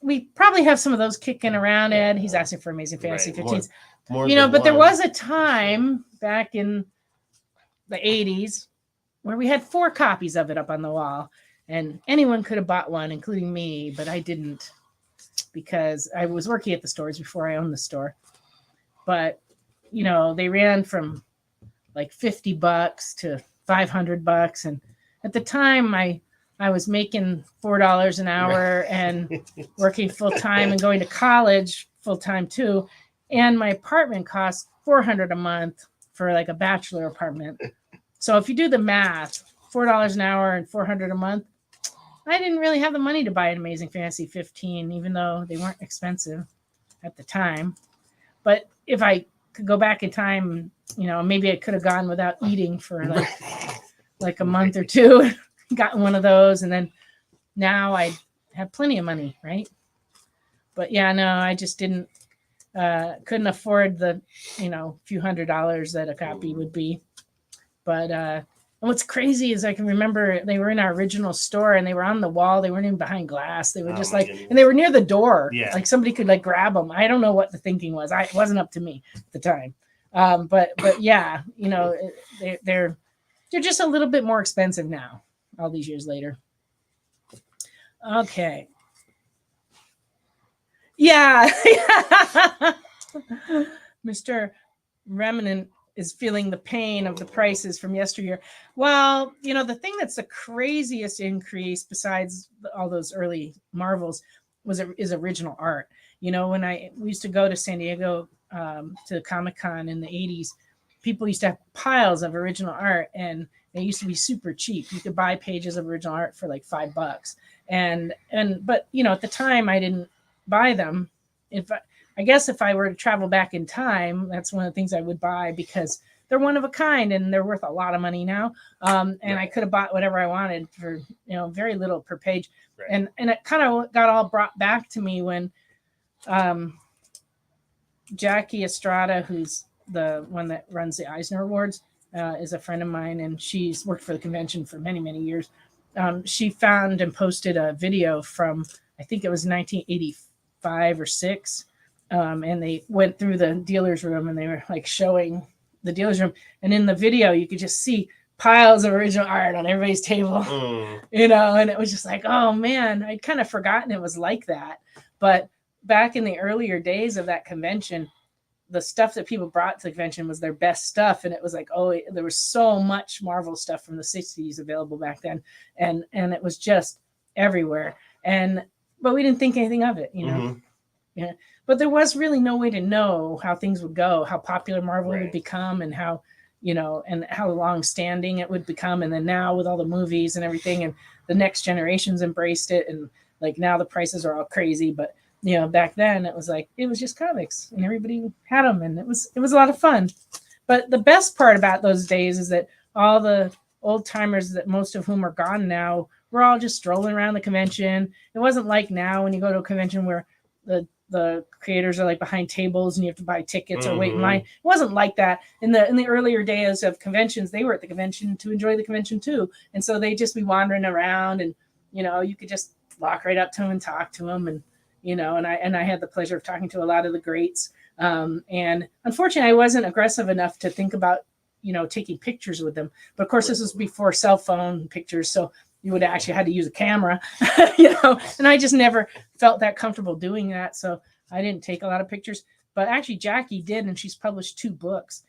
we probably have some of those kicking around, Ed. He's asking for Amazing Fantasy 15s. More But there was a time back in the 80s where we had 4 copies of it up on the wall, and anyone could have bought one, including me, but I didn't because I was working at the stores before I owned the store. But, they ran from like $50 to $500. And at the time I was making $4 an hour and working full time and going to college full time too. And my apartment cost $400 a month for like a bachelor apartment. So if you do the math, $4 an hour and $400 a month, I didn't really have the money to buy an Amazing Fantasy 15, even though they weren't expensive at the time. But if I could go back in time, maybe I could have gone without eating for like a month or two, gotten one of those, and then now I have plenty of money, right? But yeah, no, I just couldn't afford the, few $100s that a copy would be. But and what's crazy is I can remember they were in our original store and they were on the wall. They weren't even behind glass. They were just and they were near the door. Yeah. Like somebody could grab them. I don't know what the thinking was. It wasn't up to me at the time. But yeah, they're just a little bit more expensive now, all these years later. Okay. Yeah. Mr. Remnant is feeling the pain of the prices from yesteryear. Well, the thing that's the craziest increase besides all those early Marvels is original art. When we used to go to San Diego to Comic-Con in the 80s, people used to have piles of original art, and they used to be super cheap. You could buy pages of original art for like $5. But at the time I didn't buy them. I guess if I were to travel back in time, that's one of the things I would buy because they're one of a kind and they're worth a lot of money now. And I could have bought whatever I wanted for, very little per page. Right. And it kind of got all brought back to me when Jackie Estrada, who's the one that runs the Eisner Awards, is a friend of mine, and she's worked for the convention for many, many years. She found and posted a video from, I think it was 1985 or 6. And they went through the dealer's room and they were showing the dealer's room. And in the video, you could just see piles of original art on everybody's table, and it was just like, oh man, I'd kind of forgotten it was like that. But back in the earlier days of that convention, the stuff that people brought to the convention was their best stuff. And it was like, oh, there was so much Marvel stuff from the 60s available back then. And it was just everywhere. But we didn't think anything of it, Yeah. But there was really no way to know how things would go, how popular Marvel would become, and how, and how long standing it would become. And then now with all the movies and everything, and the next generations embraced it. And now the prices are all crazy. But, back then it was just comics and everybody had them, and it was a lot of fun. But the best part about those days is that all the old timers, that most of whom are gone now, were all just strolling around the convention. It wasn't like now when you go to a convention where the creators are behind tables and you have to buy tickets or wait in line. It wasn't like that in the earlier days of conventions. They were at the convention to enjoy the convention too, and so they just be wandering around, and you could just walk right up to them and talk to them, and and I had the pleasure of talking to a lot of the greats. And unfortunately, I wasn't aggressive enough to think about taking pictures with them. But of course, this was before cell phone pictures, so you would actually had to use a camera, and I just never felt that comfortable doing that. So I didn't take a lot of pictures, but actually Jackie did. And she's published 2 books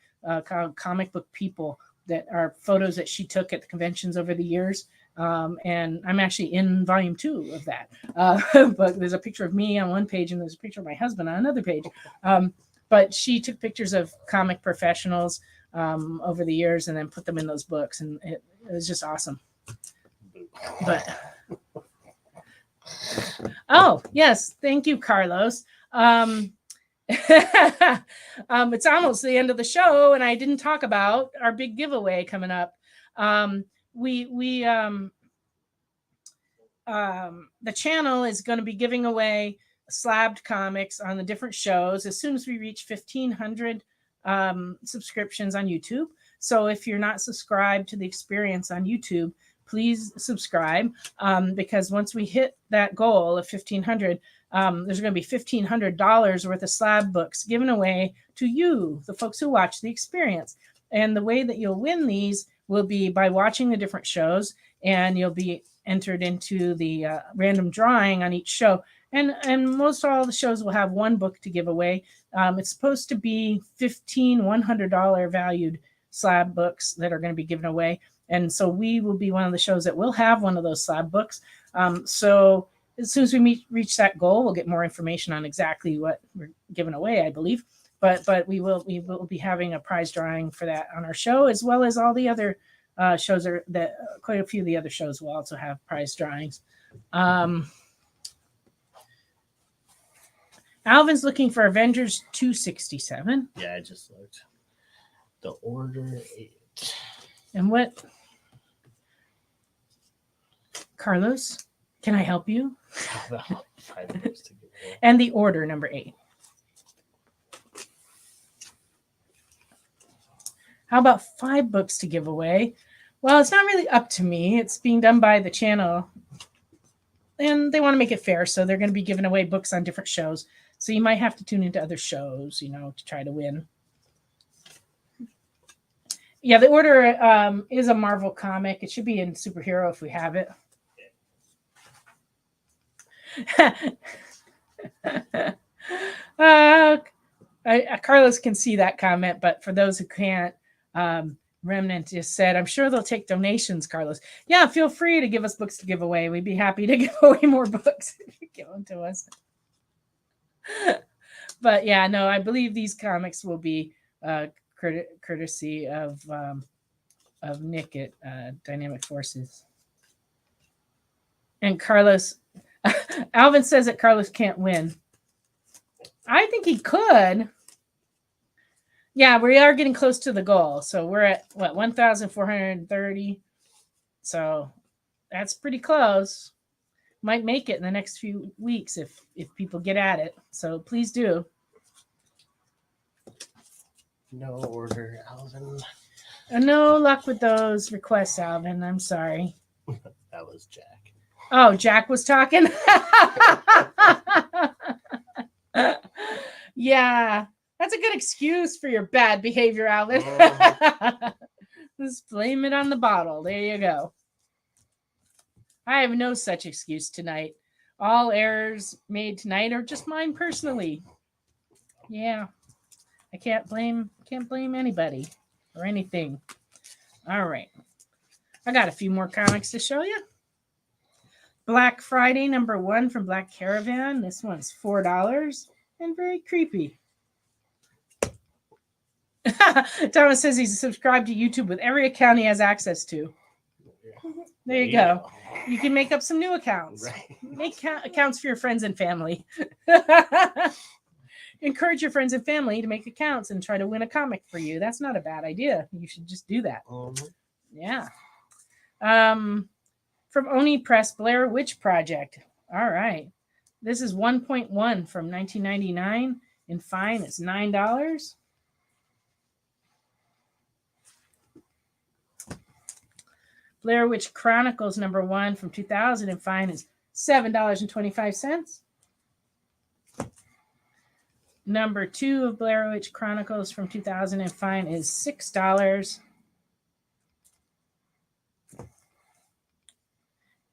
called Comic Book People that are photos that she took at the conventions over the years. And I'm actually in volume 2 of that. But there's a picture of me on one page and there's a picture of my husband on another page. But she took pictures of comic professionals over the years and then put them in those books. And it was just awesome. But oh yes, thank you, Carlos. It's almost the end of the show, and I didn't talk about our big giveaway coming up. the channel is going to be giving away slabbed comics on the different shows as soon as we reach 1,500 subscriptions on YouTube. So if you're not subscribed to the experience on YouTube, please subscribe, because once we hit that goal of 1,500, there's going to be $1,500 worth of slab books given away to you, the folks who watch the experience. And the way that you'll win these will be by watching the different shows, and you'll be entered into the random drawing on each show. And most all the shows will have one book to give away. It's supposed to be $100 valued slab books that are going to be given away. And so we will be one of the shows that will have one of those slab books. So as soon as we reach that goal, we'll get more information on exactly what we're giving away, I believe. But we will be having a prize drawing for that on our show, as well as all the other shows that quite a few of the other shows will also have prize drawings. Alvin's looking for Avengers 267. Yeah, I just looked. The Order 8. And what? Carlos, can I help you? And the Order number 8. How about 5 books to give away? Well, it's not really up to me. It's being done by the channel. And they want to make it fair, so they're going to be giving away books on different shows. So you might have to tune into other shows, to try to win. Yeah, the Order is a Marvel comic. It should be in superhero if we have it. Carlos can see that comment, but for those who can't, Remnant just said, I'm sure they'll take donations, Carlos. Yeah, feel free to give us books to give away. We'd be happy to give away more books if you give them to us. But yeah, no, I believe these comics will be courtesy of Nick at Dynamic Forces. And Carlos, Alvin says that Carlos can't win. I think he could. Yeah, we are getting close to the goal. So we're at 1,430. So that's pretty close. Might make it in the next few weeks if people get at it. So please do. No order, Alvin. No luck with those requests, Alvin. I'm sorry. That was Jack. Oh, Jack was talking? Yeah. That's a good excuse for your bad behavior, Alvin. Just blame it on the bottle. There you go. I have no such excuse tonight. All errors made tonight are just mine personally. Yeah. I can't blame anybody or anything. All right. I got a few more comics to show you. Black Friday #1 from Black Caravan. This one's $4 and very creepy. Thomas says he's subscribed to YouTube with every account he has access to. There you go. You can make up some new accounts. Right. Make accounts for your friends and family. Encourage your friends and family to make accounts and try to win a comic for you. That's not a bad idea. You should just do that. Yeah. From Oni Press, Blair Witch Project. All right. This is 1.1 from 1999. In fine, it's $9. Blair Witch Chronicles #1 from 2000 and fine is $7.25. #2 of Blair Witch Chronicles from 2000 and fine is $6.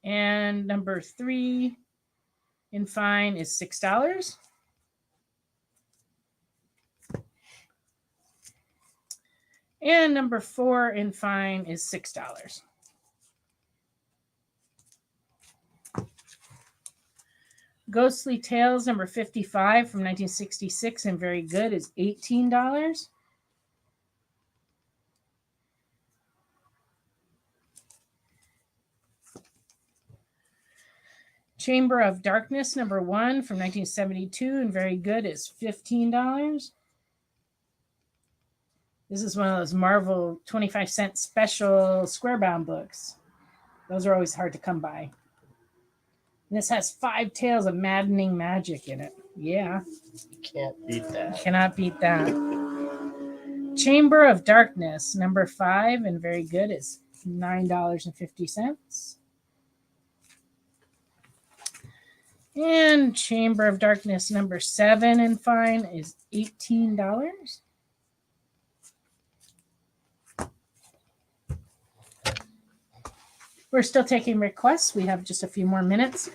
And #3 in fine is $6. And #4 in fine is $6. Ghostly Tales #55 from 1966 and very good is $18. Chamber of Darkness #1 from 1972 and very good is $15. This is one of those Marvel 25-cent special square bound books. Those are always hard to come by. This has 5 tales of maddening magic in it. Yeah. Can't beat that. Cannot beat that. Chamber of Darkness, number 5, and very good, is $9.50. And Chamber of Darkness, number 7, and fine, is $18. We're still taking requests. We have just a few more minutes.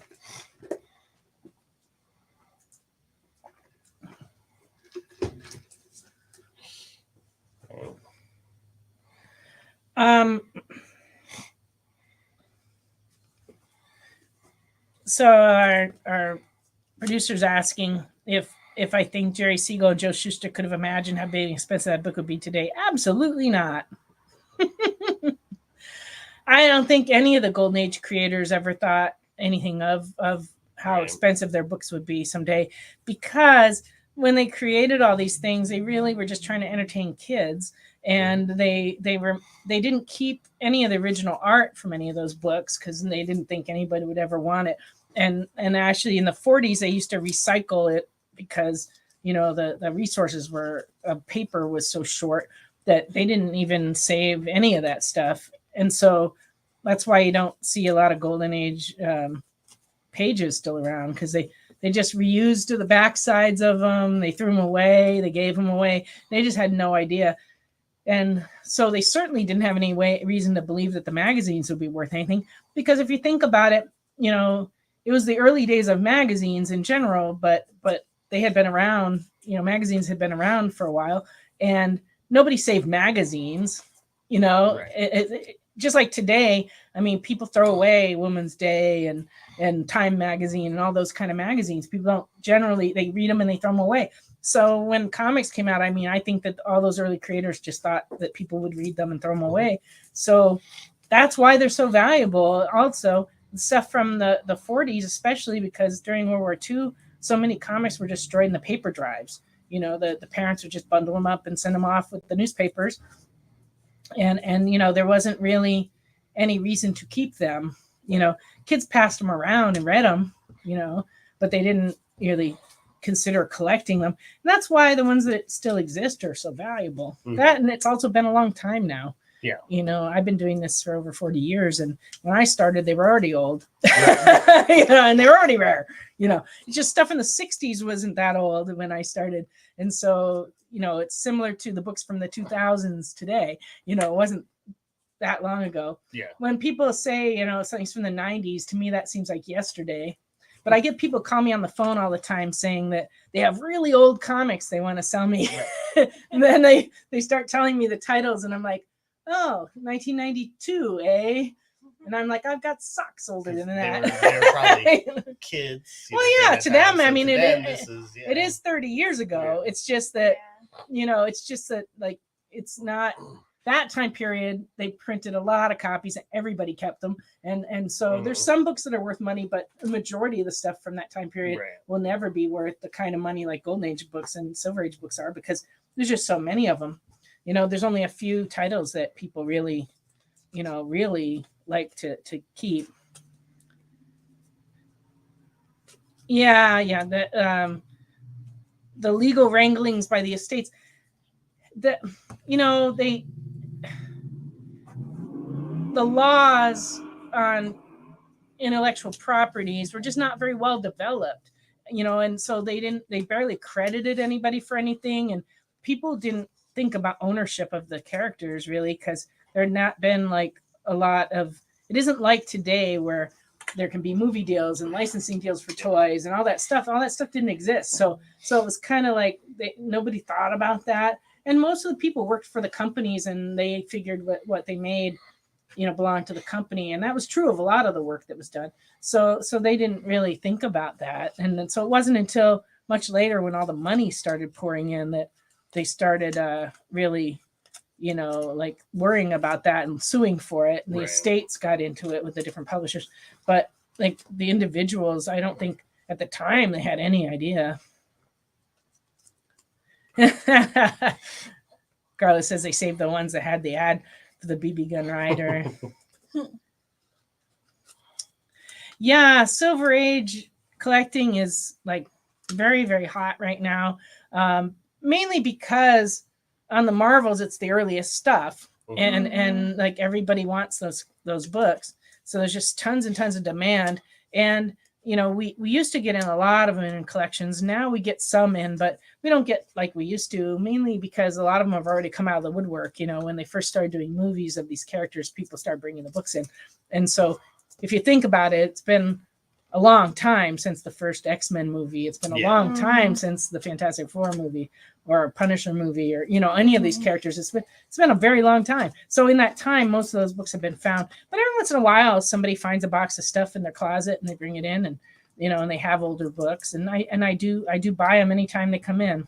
So our producer's asking if I think Jerry Siegel and Joe Shuster could have imagined how big and expensive that book would be today. Absolutely not. I don't think any of the Golden Age creators ever thought anything of how expensive their books would be someday, because when they created all these things, they really were just trying to entertain kids, and they didn't keep any of the original art from any of those books because they didn't think anybody would ever want it. And actually in the 40s they used to recycle it because the resources of paper was so short that they didn't even save any of that stuff. And so that's why you don't see a lot of Golden Age pages still around, because they just reused the back sides of them. They threw them away. They gave them away. They just had no idea. And so they certainly didn't have any reason to believe that the magazines would be worth anything, because if you think about it, it was the early days of magazines in general, but they had been around, magazines had been around for a while, and nobody saved magazines, right. Just like today, I mean, people throw away Women's Day and Time Magazine and all those kind of magazines. People don't generally, they read them and they throw them away. So when comics came out, I mean, I think that all those early creators just thought that people would read them and throw them away. So that's why they're so valuable. Also, stuff from the 40s, especially because during World War II, so many comics were destroyed in the paper drives. The parents would just bundle them up and send them off with the newspapers. And there wasn't really any reason to keep them. Kids passed them around and read them, but they didn't really consider collecting them. And that's why the ones that still exist are so valuable. Mm-hmm. That, and it's also been a long time now. Yeah. I've been doing this for over 40 years. And when I started, they were already old, right. And they were already rare. It's just stuff in the 60s wasn't that old when I started. And so, it's similar to the books from the 2000s today. It wasn't that long ago. Yeah. When people say, something's from the 90s, to me, that seems like yesterday. But I get people call me on the phone all the time saying that they have really old comics they want to sell me. Right. And then they start telling me the titles, and I'm like, oh, 1992, eh? And I'm like, I've got socks older than that. They were probably kids. Well, yeah, to them, I mean, it is 30 years ago. Yeah. It's just that, like, it's not that time period. They printed a lot of copies and everybody kept them. And so there's some books that are worth money, but the majority of the stuff from that time period will never be worth the kind of money like Golden Age books and Silver Age books are, because there's just so many of them. There's only a few titles that people really, really like to keep. Yeah. The legal wranglings by the estates, the laws on intellectual properties were just not very well developed, and so they barely credited anybody for anything, and people didn't think about ownership of the characters really, because there had not been like a lot of, it isn't like today where there can be movie deals and licensing deals for toys and all that stuff didn't exist. So it was kind of like nobody thought about that, and most of the people worked for the companies and they figured what they made belonged to the company, and that was true of a lot of the work that was done. So they didn't really think about that, and then, so it wasn't until much later when all the money started pouring in that they started really, like worrying about that and suing for it. And the estates got into it with the different publishers. But like the individuals, I don't think at the time they had any idea. Carla says they saved the ones that had the ad for the BB gun rider. Yeah, Silver Age collecting is like very, very hot right now. Mainly because on the Marvels, it's the earliest stuff. And like everybody wants those books. So there's just tons and tons of demand. And we used to get in a lot of them in collections. Now we get some in, but we don't get like we used to, mainly because a lot of them have already come out of the woodwork. When they first started doing movies of these characters, people started bringing the books in. And so if you think about it, it's been a long time since the first X-Men movie. It's been a long time since the Fantastic Four movie or Punisher movie or, any of these characters. It's been a very long time. So in that time, most of those books have been found. But every once in a while, somebody finds a box of stuff in their closet and they bring it in and, and they have older books. And I do buy them anytime they come in.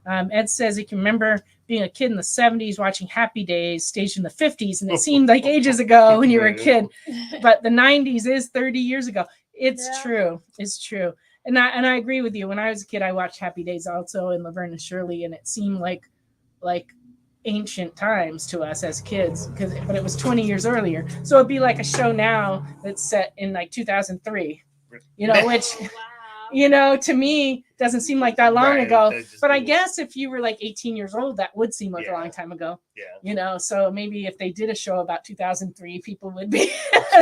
Ed says he can remember being a kid in the 70s watching Happy Days staged in the 50s, and it seemed like ages ago when you were a kid. But the 90s is 30 years ago. It's true. It's true. And I agree with you. When I was a kid, I watched Happy Days also in Laverne and Shirley, and it seemed like ancient times to us as kids, but it was 20 years earlier. So it'd be like a show now that's set in like 2003, which... to me, doesn't seem like that long ago. But I guess if you were like 18 years old, that would seem like a long time ago. Yeah. So maybe if they did a show about 2003, people would be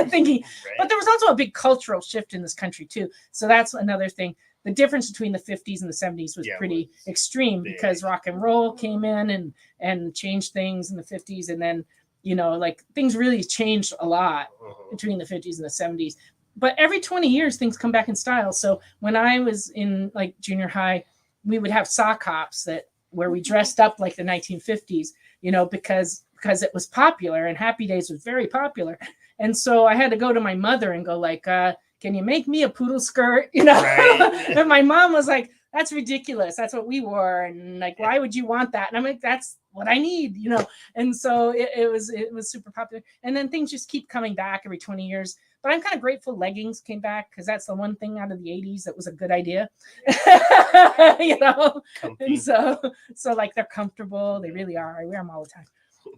thinking. Right. But there was also a big cultural shift in this country, too. So that's another thing. The difference between the 50s and the 70s was pretty extreme because rock and roll came in and changed things in the 50s. And then, things really changed a lot between the 50s and the 70s. But every 20 years, things come back in style. So when I was in like junior high, we would have sock hops where we dressed up like the 1950s, because it was popular and Happy Days was very popular. And so I had to go to my mother and go like, can you make me a poodle skirt? Right. And my mom was like, that's ridiculous. That's what we wore. And like, why would you want that? And I'm like, that's what I need, And so it was super popular. And then things just keep coming back every 20 years. But I'm kind of grateful leggings came back because that's the one thing out of the 80s that was a good idea, And so like they're comfortable. They really are. I wear them all the time.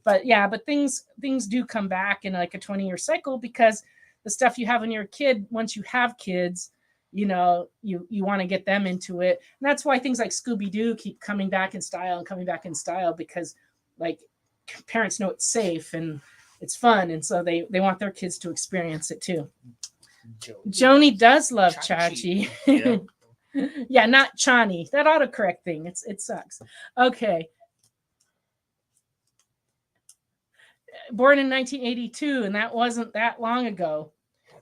But things do come back in like a 20-year cycle because the stuff you have when you're a kid, once you have kids, you want to get them into it. And that's why things like Scooby-Doo keep coming back in style because like parents know it's safe and it's fun, and so they want their kids to experience it too. Joni does love Chachi. Yeah, not Chani. That autocorrect thing. It sucks. Okay. Born in 1982, and that wasn't that long ago.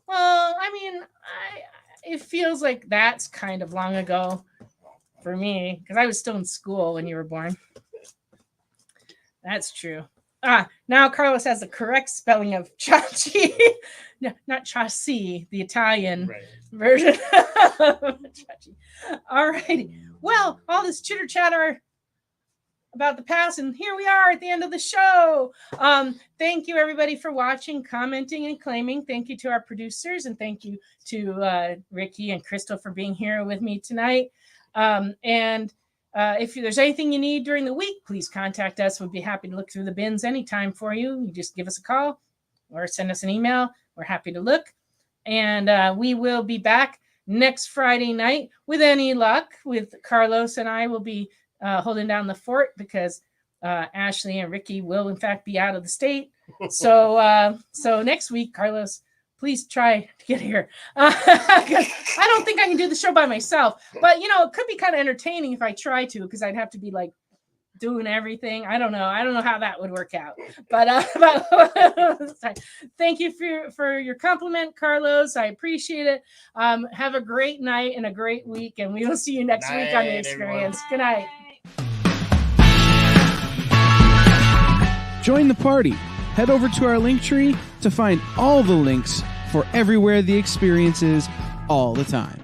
Well, I mean, it feels like that's kind of long ago for me because I was still in school when you were born. That's true. Now Carlos has the correct spelling of Chachi. No, not Chassis, the Italian version of Chachi. All righty. Well, all this chitter chatter about the past, and here we are at the end of the show. Thank you, everybody, for watching, commenting, and claiming. Thank you to our producers, and thank you to Ricky and Crystal for being here with me tonight. If there's anything you need during the week, please contact us. We'd be happy to look through the bins anytime for you. You just give us a call or send us an email. We're happy to look. And we will be back next Friday night with any luck. With Carlos and I will be holding down the fort because Ashley and Ricky will, in fact, be out of the state. So next week, Carlos, please try to get here. I don't think I can do the show by myself, but it could be kind of entertaining if I try to, because I'd have to be like doing everything. I don't know how that would work out, but thank you for your compliment, Carlos. I appreciate it. Have a great night and a great week, and we will see you next week on The Experience. Good night. Join the party. Head over to our link tree to find all the links for everywhere The Experience is all the time.